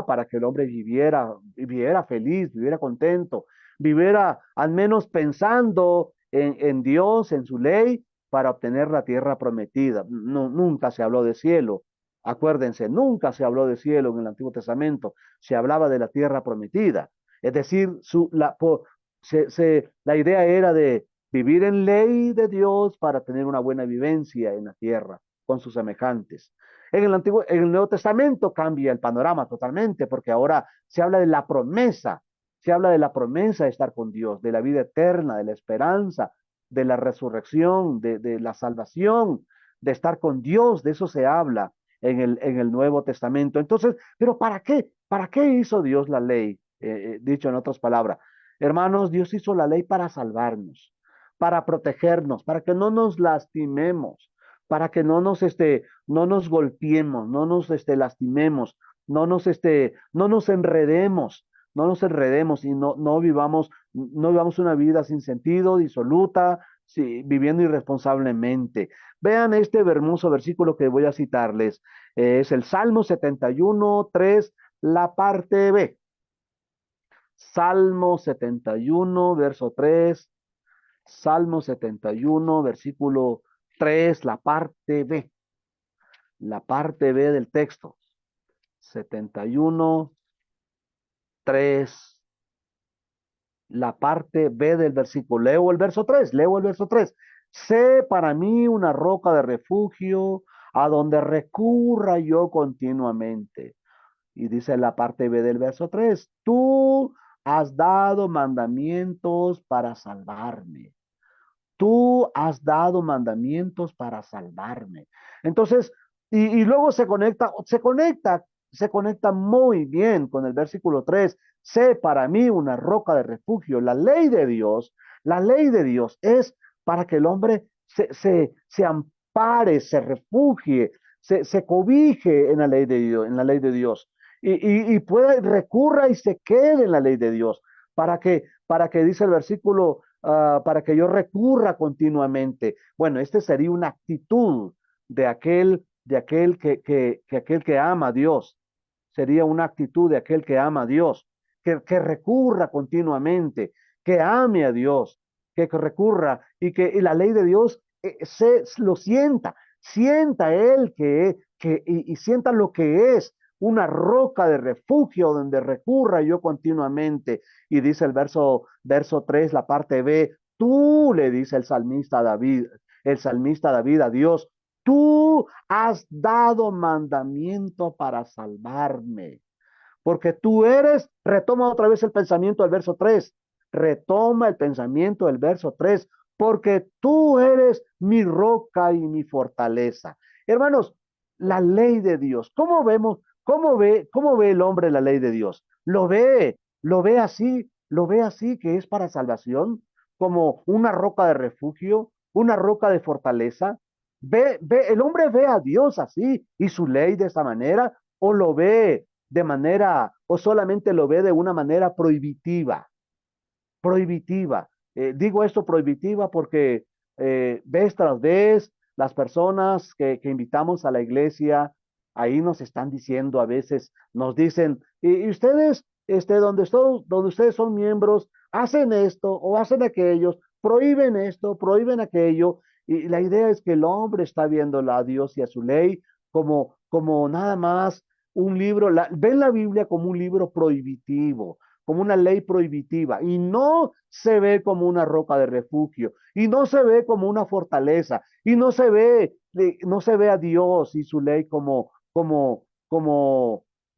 para que el hombre viviera feliz, viviera contento, viviera al menos pensando en Dios, en su ley, para obtener la tierra prometida. No, nunca se habló de cielo. Acuérdense, nunca se habló de cielo en el Antiguo Testamento. Se hablaba de la tierra prometida. Es decir, la idea era de vivir en ley de Dios para tener una buena vivencia en la tierra con sus semejantes. En el Nuevo Testamento cambia el panorama totalmente porque ahora se habla de la promesa, se habla de la promesa de estar con Dios, de la vida eterna, de la esperanza, de la resurrección, de la salvación, de estar con Dios, de eso se habla en el Nuevo Testamento. Entonces, ¿pero para qué? ¿Para qué hizo Dios la ley? Dicho en otras palabras, hermanos, Dios hizo la ley para salvarnos, para protegernos, para que no nos lastimemos, para que no nos golpeemos, no nos lastimemos, no nos enredemos, no nos enredemos y no vivamos una vida sin sentido, disoluta, sí, viviendo irresponsablemente. Vean este hermoso versículo que voy a citarles. Es el Salmo 71, 3, la parte B. Salmo 71, verso 3. Salmo 71, versículo 3, la parte B. La parte B del texto. 71, 3. La parte B del versículo. Leo el verso 3. Leo el verso 3. Sé para mí una roca de refugio a donde recurra yo continuamente. Y dice la parte B del verso 3. Tú has dado mandamientos para salvarme. Tú has dado mandamientos para salvarme. Entonces, y luego se conecta muy bien con el versículo 3. Sé para mí una roca de refugio. La ley de Dios es para que el hombre se ampare, se refugie, se cobije en la ley de Dios, en la ley de Dios. Y pueda, recurra y se quede en la ley de Dios. Para que dice el versículo para que yo recurra continuamente. Bueno, este sería una actitud de aquel que ama a Dios. Sería una actitud de aquel que ama a Dios, que recurra continuamente, que ame a Dios, que recurra y la ley de Dios lo sienta él y sienta lo que es una roca de refugio donde recurra yo continuamente. Y dice verso 3, la parte B, tú le dice el salmista David a Dios, tú has dado mandamiento para salvarme, porque tú eres, retoma otra vez el pensamiento del verso 3, retoma el pensamiento del verso 3, porque tú eres mi roca y mi fortaleza. Hermanos, la ley de Dios, ¿cómo vemos? Cómo ve el hombre la ley de Dios? Lo ve así que es para salvación, como una roca de refugio, una roca de fortaleza. El hombre ve a Dios así y su ley de esa manera, o lo ve de manera, o solamente lo ve de una manera prohibitiva, prohibitiva. Digo esto prohibitiva porque vez tras vez las personas que invitamos a la iglesia, ahí nos están diciendo a veces, nos dicen, y ustedes, donde ustedes son miembros, hacen esto o hacen aquello, prohíben esto, prohíben aquello, y la idea es que el hombre está viendo a Dios y a su ley como nada más un libro, ven la Biblia como un libro prohibitivo, como una ley prohibitiva y no se ve como una roca de refugio y no se ve como una fortaleza y no se ve a Dios y su ley como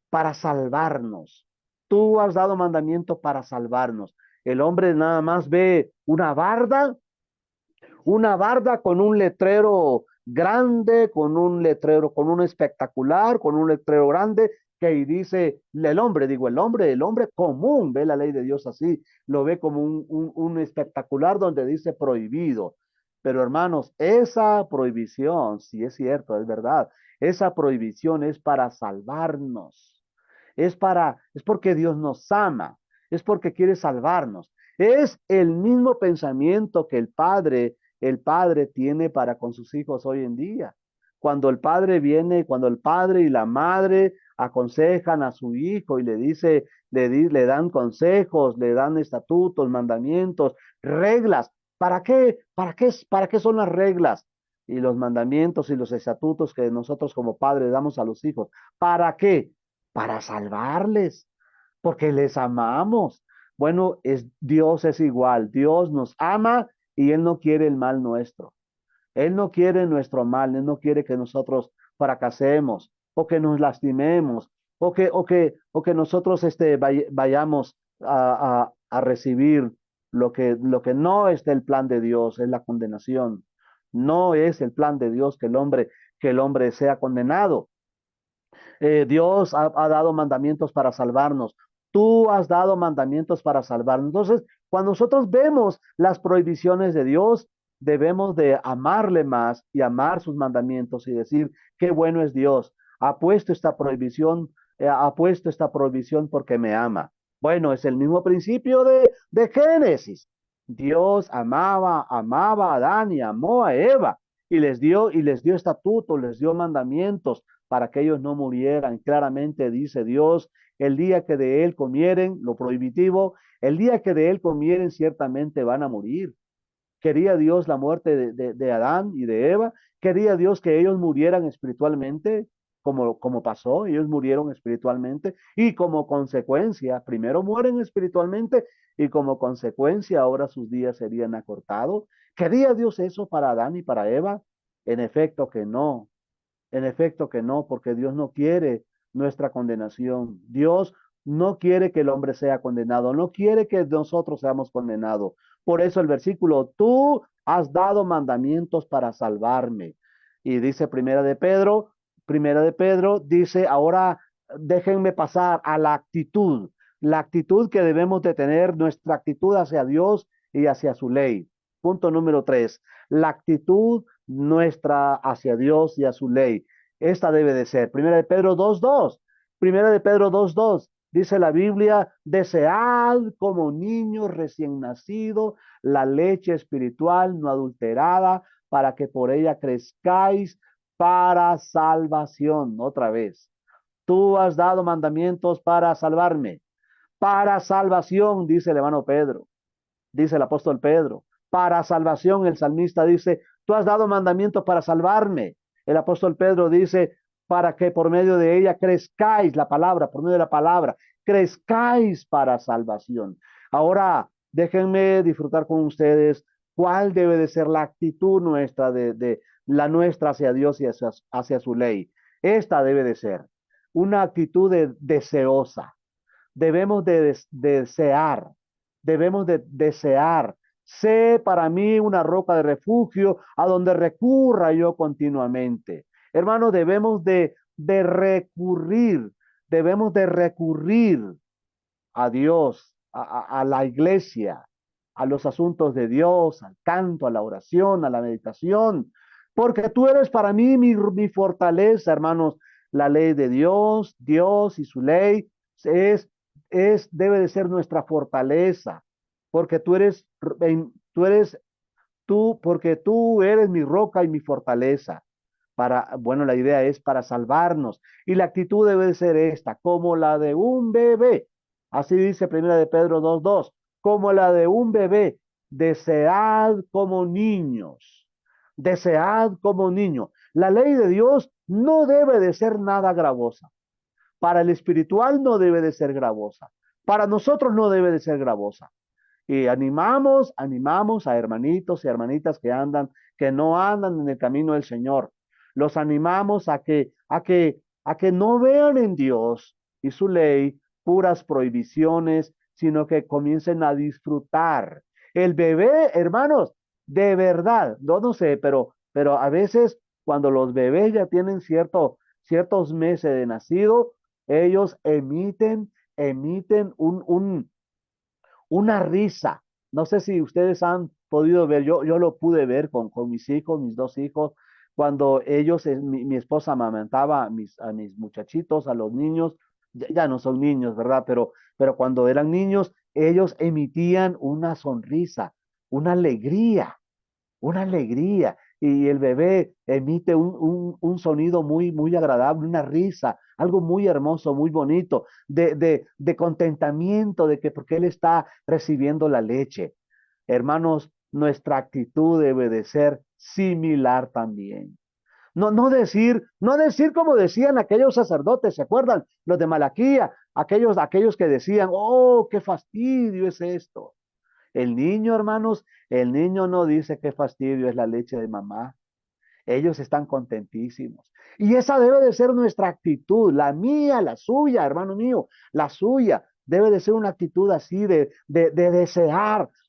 para salvarnos. Tú has dado mandamiento para salvarnos. El hombre nada más ve una barda con un letrero grande, con un letrero, con un espectacular, con un letrero grande que ahí dice el hombre, digo, el hombre común ve la ley de Dios así, lo ve como un espectacular donde dice prohibido. Pero hermanos, esa prohibición, si es cierto, es verdad, esa prohibición es para salvarnos, es porque Dios nos ama, es porque quiere salvarnos. Es el mismo pensamiento que el padre tiene para con sus hijos hoy en día. Cuando el padre viene, cuando el padre y la madre aconsejan a su hijo y le dice, le dan consejos, le dan estatutos, mandamientos, reglas. ¿Para qué? ¿Para qué son las reglas? Y los mandamientos y los estatutos que nosotros como padres damos a los hijos. ¿Para qué? Para salvarles, porque les amamos. Bueno, Dios es igual. Dios nos ama y Él no quiere el mal nuestro. Él no quiere nuestro mal, Él no quiere que nosotros fracasemos o que nos lastimemos o que nosotros vayamos a recibir lo que no es del plan de Dios, es la condenación. No es el plan de Dios que el hombre sea condenado. Dios ha dado mandamientos para salvarnos. Tú has dado mandamientos para salvarnos. Entonces, cuando nosotros vemos las prohibiciones de Dios, debemos de amarle más y amar sus mandamientos y decir, qué bueno es Dios. Ha puesto esta prohibición porque me ama. Bueno, es el mismo principio de Génesis. Dios amaba a Adán y amó a Eva y les dio estatutos, les dio mandamientos para que ellos no murieran. Claramente dice Dios, el día que de él comieren, lo prohibitivo, el día que de él comieren ciertamente van a morir. ¿Quería Dios la muerte de Adán y de Eva? ¿Quería Dios que ellos murieran espiritualmente? Como pasó, ellos murieron espiritualmente y como consecuencia, primero mueren espiritualmente y como consecuencia ahora sus días serían acortados. ¿Quería Dios eso para Adán y para Eva? En efecto que no. En efecto que no, porque Dios no quiere nuestra condenación. Dios no quiere que el hombre sea condenado, no quiere que nosotros seamos condenados. Por eso el versículo, tú has dado mandamientos para salvarme. Y dice Primera de Pedro dice, ahora déjenme pasar a la actitud que debemos de tener, nuestra actitud hacia Dios y hacia su ley. Punto número 3, la actitud nuestra hacia Dios y a su ley. Esta debe de ser. Primera de Pedro 2:2. Primera de Pedro 2:2. Dice la Biblia, desead como niños recién nacidos la leche espiritual no adulterada para que por ella crezcáis para salvación. Otra vez. Tú has dado mandamientos para salvarme. Para salvación, dice el hermano Pedro, dice el apóstol Pedro. Para salvación, el salmista dice, tú has dado mandamientos para salvarme. El apóstol Pedro dice, para que por medio de ella crezcáis, la palabra, por medio de la palabra, crezcáis para salvación. Ahora, déjenme disfrutar con ustedes cuál debe de ser la actitud nuestra, de la nuestra hacia Dios y hacia su ley. Esta debe de ser una actitud deseosa. Debemos de desear, debemos de desear. Sé para mí una roca de refugio a donde recurra yo continuamente. Hermanos, debemos de recurrir a Dios, a la iglesia, a los asuntos de Dios, al canto, a la oración, a la meditación, porque tú eres para mí mi fortaleza, hermanos. La ley de Dios, Dios y su ley es, debe de ser nuestra fortaleza, porque porque tú eres mi roca y mi fortaleza. Bueno, la idea es para salvarnos. Y la actitud debe ser esta, como la de un bebé. Así dice Primera de Pedro 2:2, como la de un bebé, desead como niños, desead como niños. La ley de Dios no debe de ser nada gravosa. Para el espiritual no debe de ser gravosa. Para nosotros no debe de ser gravosa. Y animamos a hermanitos y hermanitas que no andan en el camino del Señor. Los animamos a que no vean en Dios y su ley puras prohibiciones, sino que comiencen a disfrutar. El bebé, hermanos, de verdad, no sé, pero a veces cuando los bebés ya tienen ciertos meses de nacido, ellos emiten una risa. No sé si ustedes han podido ver, yo lo pude ver con mis hijos, mis dos hijos, cuando ellos, mi esposa amamantaba a mis muchachitos, a los niños, ya no son niños, ¿verdad? Pero cuando eran niños, ellos emitían una sonrisa, una alegría, una alegría. Y el bebé emite un sonido muy agradable, una risa, algo muy hermoso, muy bonito, de contentamiento, de que porque él está recibiendo la leche. Hermanos, nuestra actitud debe de ser similar también. No decir como decían aquellos sacerdotes, ¿se acuerdan? Los de Malaquía, aquellos que decían, oh, qué fastidio es esto. El niño, hermanos, el niño no dice qué fastidio es la leche de mamá. Ellos están contentísimos. Y esa debe de ser nuestra actitud, la mía, la suya, hermano mío, la suya. Debe de ser una actitud así de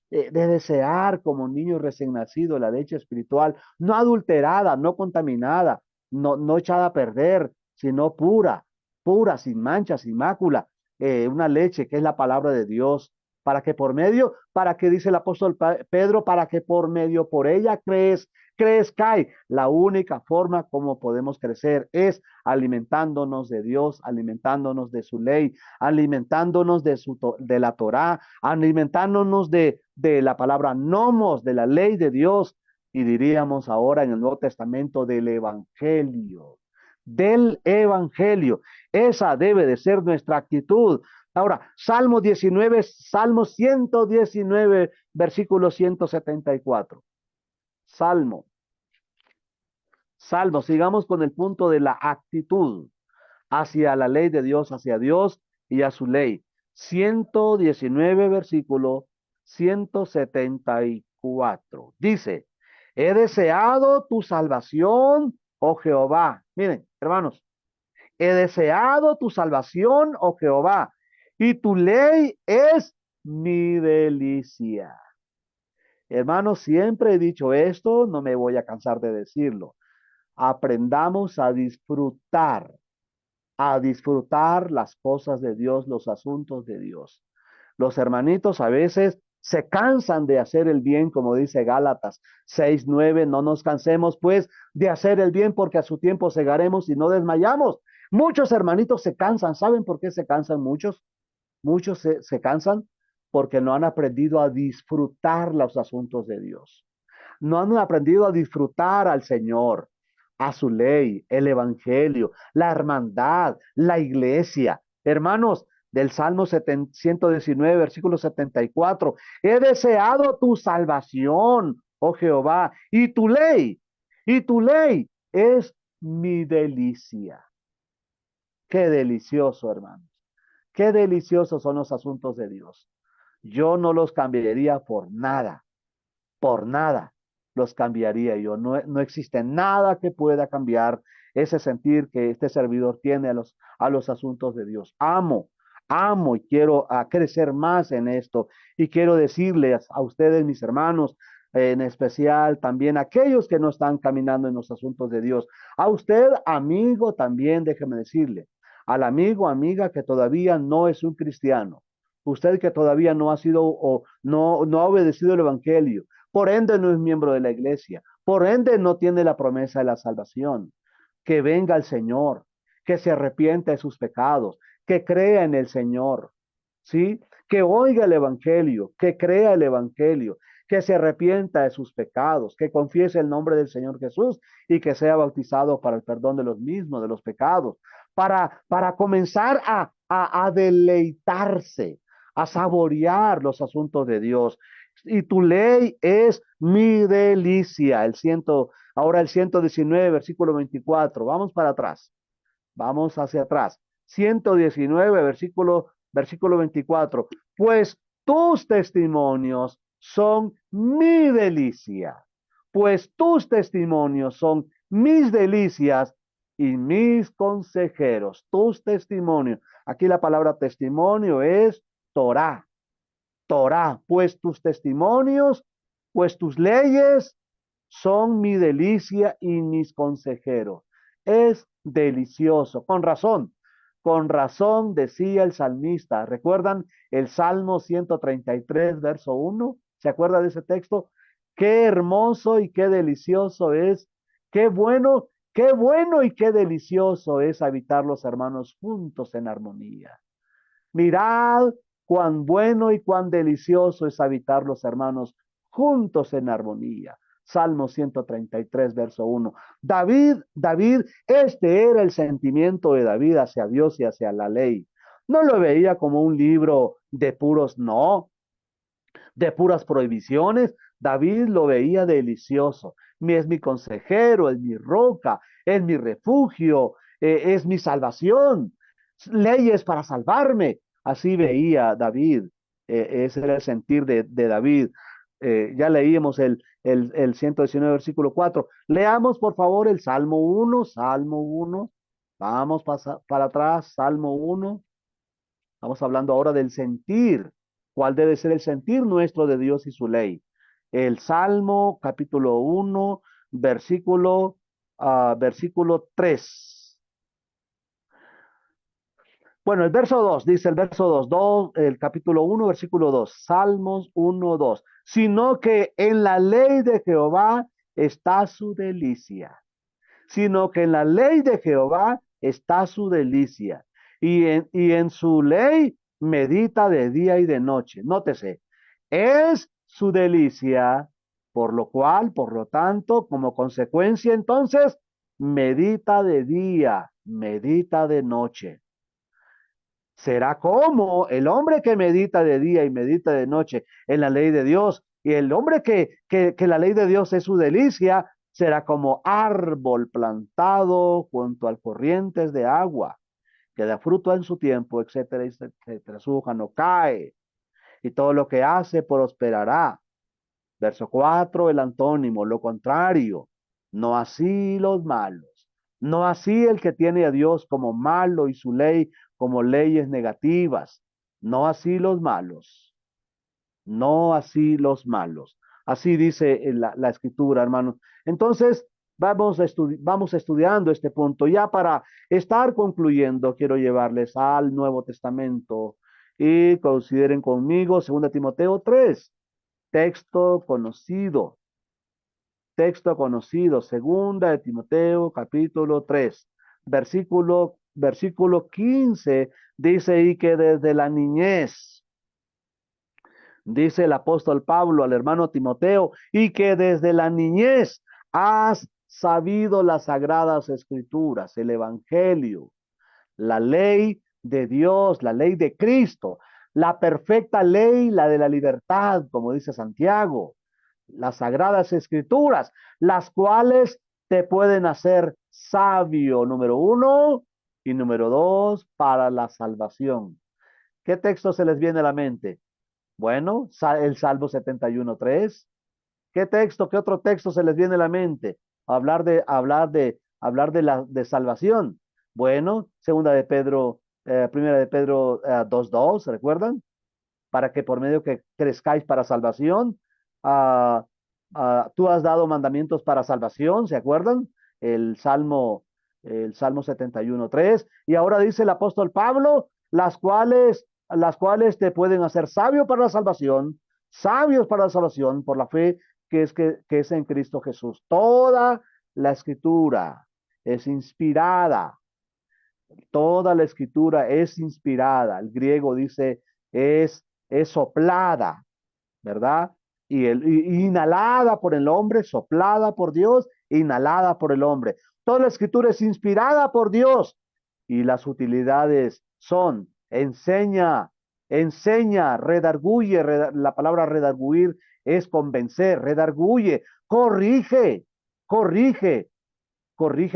desear como niño recién nacido la leche espiritual, no adulterada, no contaminada, no echada a perder, sino pura, pura, sin mancha, sin mácula. Una leche que es la palabra de Dios, para que dice el apóstol Pedro, para que por medio por ella crezcáis. La única forma como podemos crecer es alimentándonos de Dios, alimentándonos de su ley, alimentándonos de la Torá, alimentándonos de la palabra nomos, de la ley de Dios, y diríamos ahora en el Nuevo Testamento del Evangelio. Del Evangelio. Esa debe de ser nuestra actitud. Ahora, Salmo 119, versículo 174. Salmo, sigamos con el punto de la actitud hacia la ley de Dios, hacia Dios y a su ley. 119, versículo 174. Dice, he deseado tu salvación, oh Jehová. Miren, hermanos, he deseado tu salvación, oh Jehová, y tu ley es mi delicia. Hermanos, siempre he dicho esto, no me voy a cansar de decirlo. Aprendamos a disfrutar las cosas de Dios, los asuntos de Dios. Los hermanitos a veces se cansan de hacer el bien, como dice Gálatas 6:9, no nos cansemos pues de hacer el bien porque a su tiempo segaremos y no desmayamos. Muchos hermanitos se cansan, ¿saben por qué se cansan muchos? Muchos se cansan porque no han aprendido a disfrutar los asuntos de Dios. No han aprendido a disfrutar al Señor, a su ley, el evangelio, la hermandad, la iglesia. Hermanos, del Salmo 119, versículo 74, he deseado tu salvación, oh Jehová, y tu ley es mi delicia. Qué delicioso, hermanos. Qué deliciosos son los asuntos de Dios. Yo no los cambiaría por nada los cambiaría yo. No existe nada que pueda cambiar ese sentir que este servidor tiene a los asuntos de Dios. Amo y quiero crecer más en esto. Y quiero decirles a ustedes, mis hermanos, en especial también a aquellos que no están caminando en los asuntos de Dios. A usted, amigo, también déjeme decirle, al amigo, amiga que todavía no es un cristiano, usted que todavía no ha sido o no ha obedecido el evangelio, por ende no es miembro de la iglesia, por ende no tiene la promesa de la salvación. Que venga el Señor, que se arrepienta de sus pecados, que crea en el Señor, ¿sí? Que oiga el evangelio, que crea el evangelio, que se arrepienta de sus pecados, que confiese el nombre del Señor Jesús y que sea bautizado para el perdón de los mismos, de los pecados, para comenzar a deleitarse, a saborear los asuntos de Dios. Y tu ley es mi delicia. Ahora el 119, versículo 24. Vamos para atrás. Vamos hacia atrás. 119, versículo 24. Pues tus testimonios son mi delicia. Pues tus testimonios son mis delicias y mis consejeros. Tus testimonios. Aquí la palabra testimonio es Torá, pues tus testimonios, pues tus leyes son mi delicia y mis consejeros. Es delicioso. Con razón decía el salmista. ¿Recuerdan el Salmo 133, verso 1? ¿Se acuerda de ese texto? Qué hermoso y qué delicioso es. Qué bueno y qué delicioso es habitar los hermanos juntos en armonía. Mirad cuán bueno y cuán delicioso es habitar los hermanos juntos en armonía. Salmo 133, verso 1. David, este era el sentimiento de David hacia Dios y hacia la ley. No lo veía como un libro de puros no, de puras prohibiciones. David lo veía delicioso. Es mi consejero, es mi roca, es mi refugio, es mi salvación. Leyes para salvarme. Así veía David. Ese era el sentir de David. Ya leímos el 119, versículo 4. Leamos, por favor, el Salmo 1. Salmo 1. Vamos para atrás. Salmo 1. Estamos hablando ahora del sentir. ¿Cuál debe ser el sentir nuestro de Dios y su ley? El Salmo capítulo 1, versículo 3. Bueno, el verso 2, dice el verso 2, el capítulo 1, versículo 2, Salmos 1, 2. Sino que en la ley de Jehová está su delicia. Sino que en la ley de Jehová está su delicia. Y en su ley medita de día y de noche. Nótese, es su delicia, por lo cual, por lo tanto, como consecuencia, entonces, medita de día, medita de noche. Será como el hombre que medita de día y medita de noche en la ley de Dios, y el hombre que la ley de Dios es su delicia, será como árbol plantado junto al corrientes de agua, que da fruto en su tiempo, etcétera, etcétera. Su hoja no cae, y todo lo que hace prosperará. Verso 4, el antónimo, lo contrario. No así los malos. No así el que tiene a Dios como malo y su ley como leyes negativas. No así los malos. No así los malos. Así dice la escritura, hermanos. Entonces, vamos estudiando este punto. Ya para estar concluyendo, quiero llevarles al Nuevo Testamento y consideren conmigo 2 Timoteo 3. Texto conocido, segunda de Timoteo, capítulo 3, versículo 15, dice, y que desde la niñez, dice el apóstol Pablo al hermano Timoteo, y que desde la niñez has sabido las sagradas escrituras, el evangelio, la ley de Dios, la ley de Cristo, la perfecta ley, la de la libertad, como dice Santiago, las sagradas escrituras, las cuales te pueden hacer sabio, número 1, y número 2, para la salvación. ¿Qué texto se les viene a la mente? Bueno, el Salmo 71:3. ¿Qué otro texto se les viene a la mente? Hablar de salvación. Bueno, primera de Pedro 2:2, ¿recuerdan? Para que por medio que crezcáis para salvación. Tú has dado mandamientos para salvación, ¿se acuerdan? El Salmo, el Salmo 71:3. Y ahora dice el apóstol Pablo, las cuales te pueden hacer sabio para la salvación, sabios para la salvación por la fe que es en Cristo Jesús. Toda la escritura es inspirada. Toda la escritura es inspirada. El griego dice es soplada, ¿verdad? Y inhalada por el hombre, soplada por Dios, inhalada por el hombre. Toda la escritura es inspirada por Dios y las utilidades son enseña, redarguye, la palabra redarguir es convencer, redarguye, corrige, corrige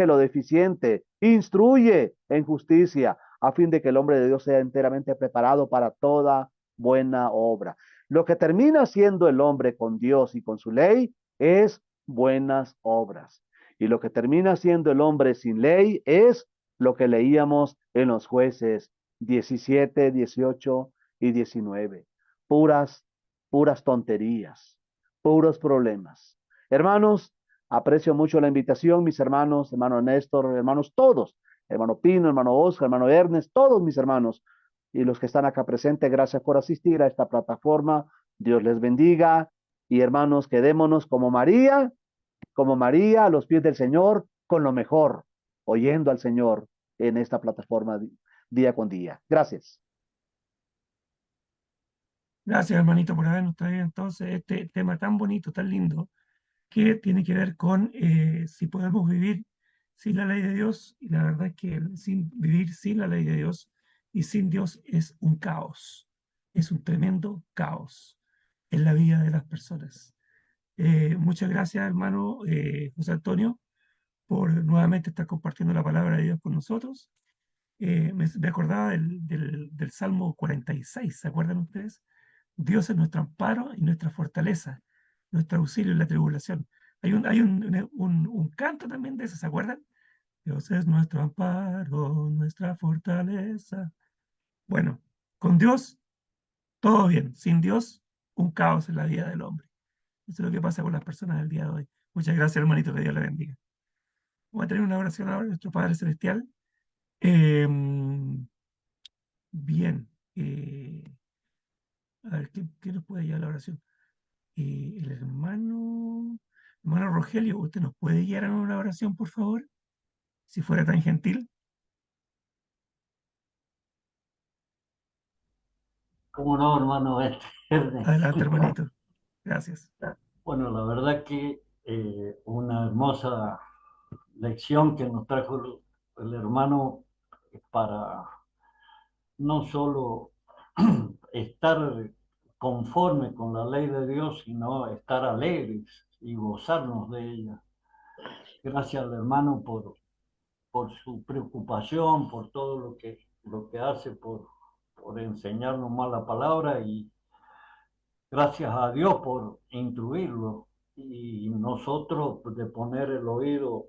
lo deficiente, instruye en justicia, a fin de que el hombre de Dios sea enteramente preparado para toda buena obra. Lo que termina siendo el hombre con Dios y con su ley es buenas obras. Y lo que termina siendo el hombre sin ley es lo que leíamos en los Jueces 17, 18 y 19. Puras tonterías, puros problemas. Hermanos, Aprecio mucho la invitación, mis hermanos, hermano Néstor, hermanos todos, hermano Pino, hermano Oscar, hermano Ernest, todos mis hermanos y los que están acá presentes, gracias por asistir a esta plataforma. Dios les bendiga y hermanos, quedémonos como María a los pies del Señor, con lo mejor, oyendo al Señor en esta plataforma día con día. Gracias. Gracias, hermanito, por habernos traído entonces este tema tan bonito, tan lindo, que tiene que ver con si podemos vivir sin la ley de Dios. Y la verdad es que vivir sin la ley de Dios y sin Dios es un caos, es un tremendo caos en la vida de las personas. Muchas gracias, hermano José Antonio, por nuevamente estar compartiendo la palabra de Dios con nosotros. Me acordaba del Salmo 46, ¿se acuerdan ustedes? Dios es nuestro amparo y nuestra fortaleza, nuestro auxilio en la tribulación. Hay un canto también de eso, ¿se acuerdan? Dios es nuestro amparo, nuestra fortaleza. Bueno, con Dios todo bien, sin Dios un caos en la vida del hombre. Eso es lo que pasa con las personas del día de hoy. Muchas gracias, hermanito, que Dios le bendiga. Vamos a tener una oración ahora, nuestro Padre Celestial. Em, bien, a ver, ¿qué nos puede llevar la oración? El hermano Rogelio, ¿usted nos puede guiar en una oración, por favor? Si fuera tan gentil. ¿Cómo no, hermano Ernest? Adelante, hermanito. Gracias. Bueno, la verdad que una hermosa lección que nos trajo el hermano para no solo estar conforme con la ley de Dios, sino estar alegres y gozarnos de ella. Gracias al hermano por su preocupación, por todo lo que hace, por enseñarnos más la palabra y gracias a Dios por instruirlo y nosotros de poner el oído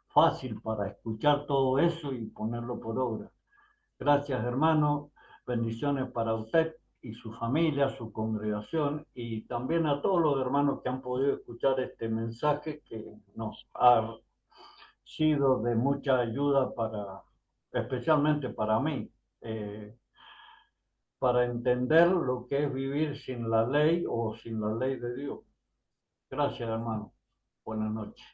fácil para escuchar todo eso y ponerlo por obra. Gracias, hermano. Bendiciones para usted y su familia, su congregación y también a todos los hermanos que han podido escuchar este mensaje que nos ha sido de mucha ayuda especialmente para mí, para entender lo que es vivir sin la ley o sin la ley de Dios. Gracias, hermano. Buenas noches.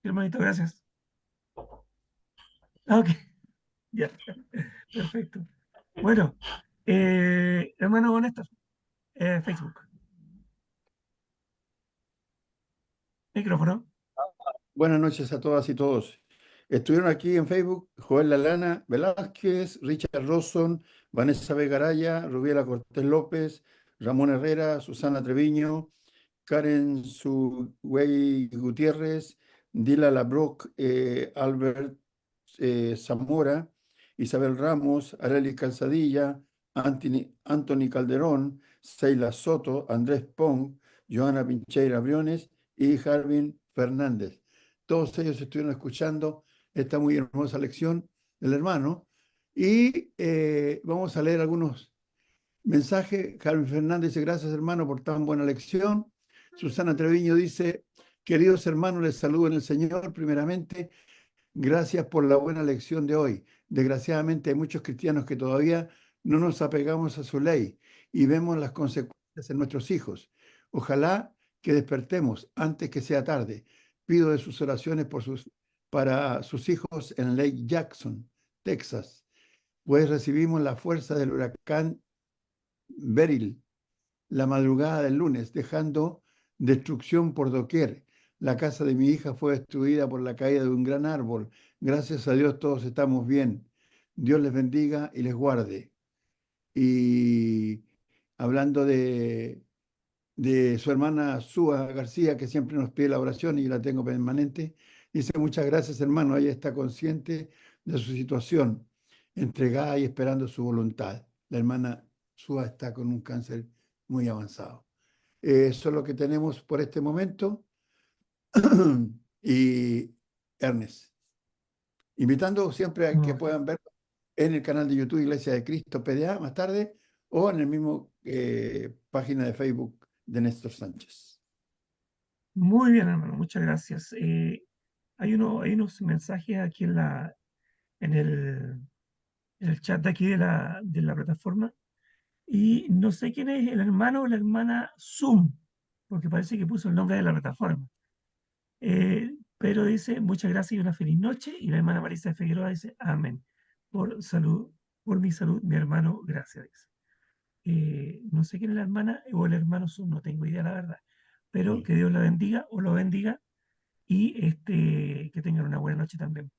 Hermanito, gracias. Ok, ya, perfecto. Bueno, hermano Néstor, Facebook. Micrófono. Buenas noches a todas y todos. Estuvieron aquí en Facebook Joel Lalana Velázquez, Richard Rosson, Vanessa Vegaraya, Rubiela Cortés López, Ramón Herrera, Susana Treviño, Karen Suwey Gutiérrez, Dila Labrock, Albert Zamora, Isabel Ramos, Arely Calzadilla, Anthony Calderón, Seila Soto, Andrés Pong, Joana Pincheira Briones y Jarvin Fernández. Todos ellos estuvieron escuchando esta muy hermosa lección del hermano y vamos a leer algunos mensajes. Jarvin Fernández dice, gracias hermano por tan buena lección. Susana Treviño dice, queridos hermanos, les saludo en el Señor primeramente. Gracias por la buena lección de hoy. Desgraciadamente hay muchos cristianos que todavía no nos apegamos a su ley y vemos las consecuencias en nuestros hijos. Ojalá que despertemos antes que sea tarde. Pido de sus oraciones para sus hijos en Lake Jackson, Texas, pues recibimos la fuerza del huracán Beryl la madrugada del lunes, dejando destrucción por doquier. La casa de mi hija fue destruida por la caída de un gran árbol. Gracias a Dios todos estamos bien. Dios les bendiga y les guarde. Y hablando de su hermana Súa García, que siempre nos pide la oración y la tengo permanente, dice, muchas gracias hermano, ella está consciente de su situación, entregada y esperando su voluntad. La hermana Súa está con un cáncer muy avanzado. Eso es lo que tenemos por este momento. Y Ernest, invitando siempre a que puedan ver en el canal de YouTube Iglesia de Cristo PDA más tarde, o en el mismo página de Facebook de Néstor Sánchez. Muy bien, hermano, muchas gracias. Hay unos mensajes aquí en el chat de aquí de la plataforma, y no sé quién es el hermano o la hermana Zoom, porque parece que puso el nombre de la plataforma. Pero dice, muchas gracias y una feliz noche. Y la hermana Marisa Figueroa dice, amén. Por mi salud, mi hermano, gracias. Dice. No sé quién es la hermana o el hermano Zoom, no tengo idea, la verdad. Pero que Dios la bendiga o lo bendiga y que tengan una buena noche también.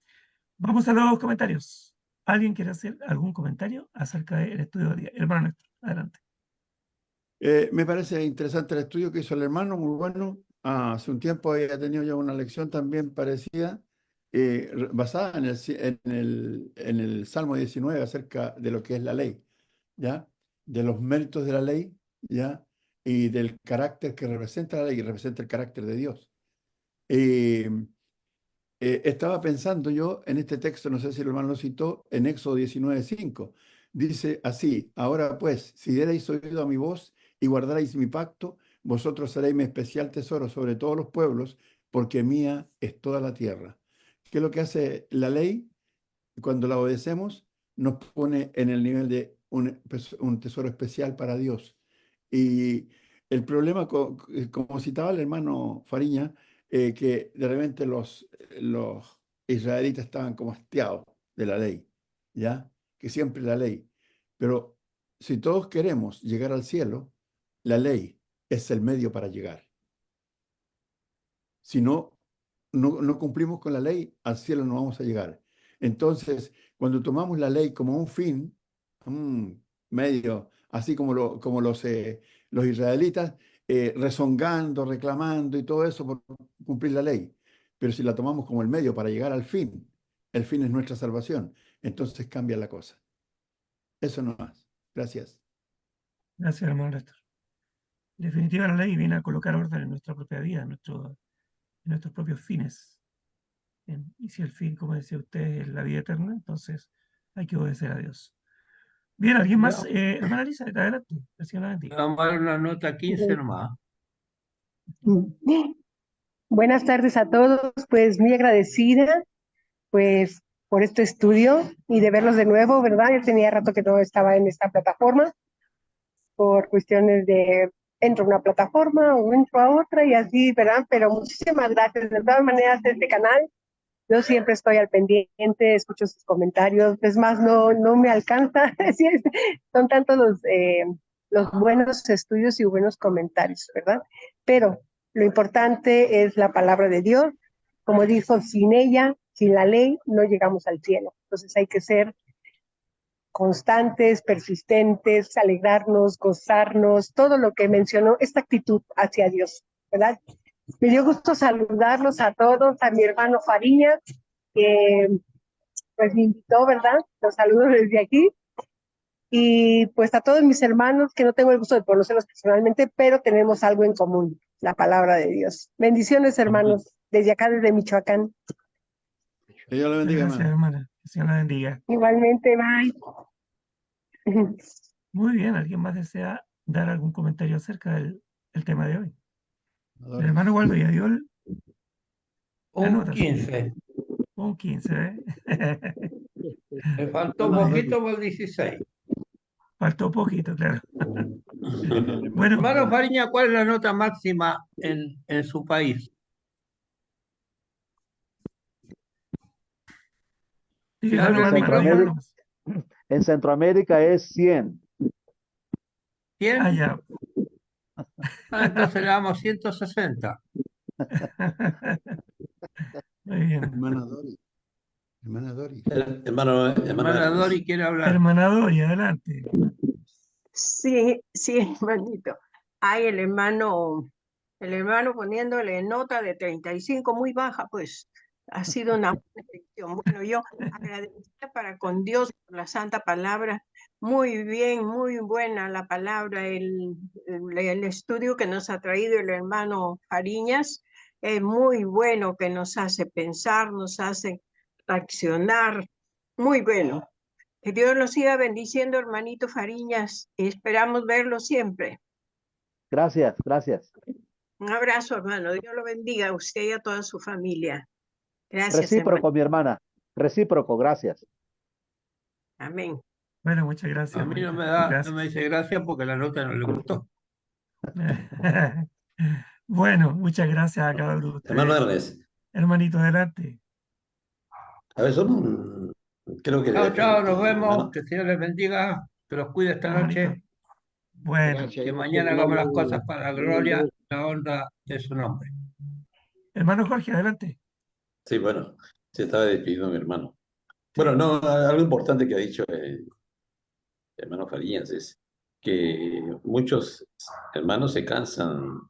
Vamos a los comentarios. ¿Alguien quiere hacer algún comentario acerca del estudio de día? Hermano Néstor, adelante. Me parece interesante el estudio que hizo el hermano, muy bueno. Hace un tiempo había tenido ya una lección también parecida, basada en el Salmo 19 acerca de lo que es la ley, ¿ya? De los méritos de la ley, ¿ya? Y del carácter que representa la ley, y representa el carácter de Dios. Estaba pensando yo en este texto, no sé si el hermano lo citó, en Éxodo 19:5. Dice así: ahora pues, si dierais oído a mi voz y guardarais mi pacto, vosotros seréis mi especial tesoro sobre todos los pueblos, porque mía es toda la tierra. ¿Qué es lo que hace la ley? Cuando la obedecemos, nos pone en el nivel de un tesoro especial para Dios. Y el problema, como citaba el hermano Fariña, que de repente los israelitas estaban como hastiados de la ley, ¿ya? Que siempre la ley. Pero si todos queremos llegar al cielo, la ley es el medio para llegar. Si no cumplimos con la ley, al cielo no vamos a llegar. Entonces, cuando tomamos la ley como un fin, un medio, así como los israelitas, rezongando, reclamando y todo eso por cumplir la ley. Pero si la tomamos como el medio para llegar al fin, el fin es nuestra salvación, entonces cambia la cosa. Eso no más. Gracias. Gracias, hermano Néstor. En definitiva, la ley viene a colocar orden en nuestra propia vida, en nuestros propios fines. Y si el fin, como decía usted, es la vida eterna, entonces hay que obedecer a Dios. Bien, ¿alguien más? Hermana Elizabeth, adelante. El Señor la bendiga. Vamos a dar una nota 15 nomás. Buenas tardes a todos, pues muy agradecida pues por este estudio y de verlos de nuevo, ¿verdad? Yo tenía rato que no estaba en esta plataforma por cuestiones de entro a una plataforma o entro a otra y así, ¿verdad? Pero muchísimas gracias. De todas maneras, este canal, yo siempre estoy al pendiente, escucho sus comentarios, es más, no me alcanza, son tantos los buenos estudios y buenos comentarios, ¿verdad? Pero lo importante es la palabra de Dios. Como dijo, sin ella, sin la ley, no llegamos al cielo. Entonces hay que ser constantes, persistentes, alegrarnos, gozarnos, todo lo que mencionó, esta actitud hacia Dios, ¿verdad? Me dio gusto saludarlos a todos, a mi hermano Fariña, que pues me invitó, ¿verdad? Los saludo desde aquí. Y pues a todos mis hermanos, que no tengo el gusto de conocerlos personalmente, pero tenemos algo en común, la palabra de Dios. Bendiciones, hermanos, desde acá, desde Michoacán. Que Dios le bendiga, Gracias, hermana. Que el Señor la bendiga. Igualmente, bye. Muy bien, ¿alguien más desea dar algún comentario acerca del tema de hoy? El hermano Waldo ya dio la Un nota. 15. Un 15, ¿eh? Me faltó un poquito para el 16. Faltó poquito, claro. Bueno, Hermano Fariña, ¿cuál es la nota máxima en su país? sí, Hable hermano, al micrófono. En Centroamérica es 100. ¿100? Ah, ya. Entonces le damos 160. Muy bien. Hermana Dori. Hermana Dori. Hermana Dori quiere hablar. Hermana Dori, adelante. Sí, sí, hermanito. Hay el hermano poniéndole nota de 35, muy baja, pues ha sido una buena lección. Bueno, yo agradecida para con Dios por la santa palabra. Muy bien, muy buena la palabra, el estudio que nos ha traído el hermano Fariñas. Es muy bueno, que nos hace pensar, nos hace reaccionar. Muy bueno. Que Dios los siga bendiciendo, hermanito Fariñas. Esperamos verlo siempre. Gracias, gracias. Un abrazo, hermano. Dios lo bendiga a usted y a toda su familia. Gracias, hermano. Recíproco, mi hermana. Recíproco, gracias. Amén. Bueno, muchas gracias, A mí no hermanito. me da, no Gracias. me dice gracias porque la nota no le gustó. Bueno, muchas gracias a cada uno de Hermano ustedes. Ernest, Hermanito, adelante. a ver, creo que Chao, chao, nos vemos. hermano, Que el Señor les bendiga. Que los cuide esta Hermanito. noche. Bueno, Gracias, Que gracias, mañana hagamos las hermano. cosas para la gloria, la honra de su nombre. hermano Jorge, adelante. sí, bueno, se estaba despidiendo mi hermano. Bueno, no, algo importante que ha dicho el hermano Farías es que muchos hermanos se cansan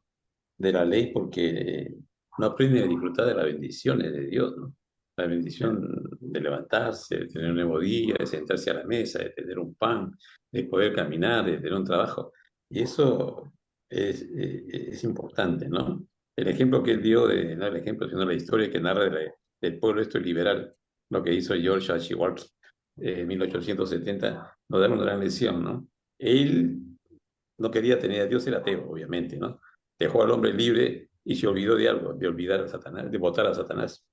de la ley porque no aprenden a disfrutar de las bendiciones de Dios, ¿no? La bendición de levantarse, de tener un nuevo día, de sentarse a la mesa, de tener un pan, de poder caminar, de tener un trabajo. Y eso es importante, ¿no? El ejemplo que él dio, no el ejemplo, sino la historia que narra del pueblo esto liberal, lo que hizo George H. en 1870, nos da una gran lección, ¿no? Él no quería tener a Dios, era ateo, obviamente, ¿no? Dejó al hombre libre y se olvidó de algo, de olvidar a Satanás, de votar a Satanás.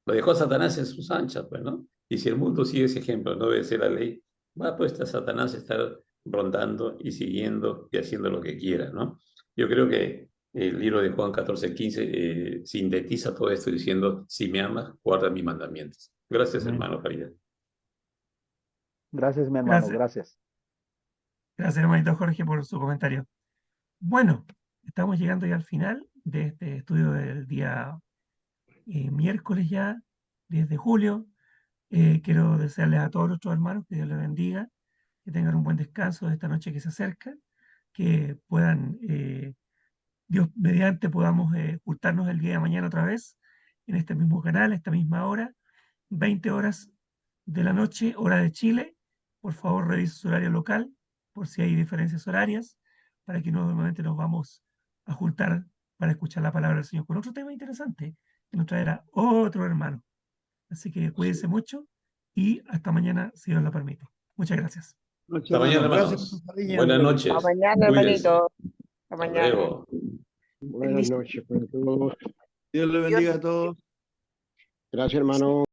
Lo dejó a Satanás en sus anchas, pues, ¿no? Y si el mundo sigue ese ejemplo, no obedece la ley, va pues a Satanás a estar rondando y siguiendo y haciendo lo que quiera, ¿no? Yo creo que el libro de Juan 14:15 sintetiza todo esto diciendo, si me amas, guarda mis mandamientos. Gracias, Amén. hermano Faridad. Gracias, mi hermano, Gracias. gracias. Gracias, hermanito Jorge, por su comentario. Bueno, estamos llegando ya al final de este estudio del día miércoles ya, 10 de julio. Quiero desearles a todos nuestros hermanos que Dios les bendiga, que tengan un buen descanso de esta noche que se acerca, que puedan, Dios mediante, podamos juntarnos el día de mañana otra vez en este mismo canal, esta misma hora, 20 horas de la noche, hora de Chile. Por favor, revise su horario local por si hay diferencias horarias, para que nuevamente nos vamos a juntar para escuchar la palabra del Señor con otro tema interesante que nos traerá otro hermano. Así que cuídense mucho y hasta mañana, si Dios lo permite. Muchas gracias. Hasta mañana, hermanos. Buenas noches. Hasta mañana, Cuídense. hermanito. Hasta Hasta mañana. luego. Buenas noches para todos. Dios le bendiga a todos. Gracias, hermano.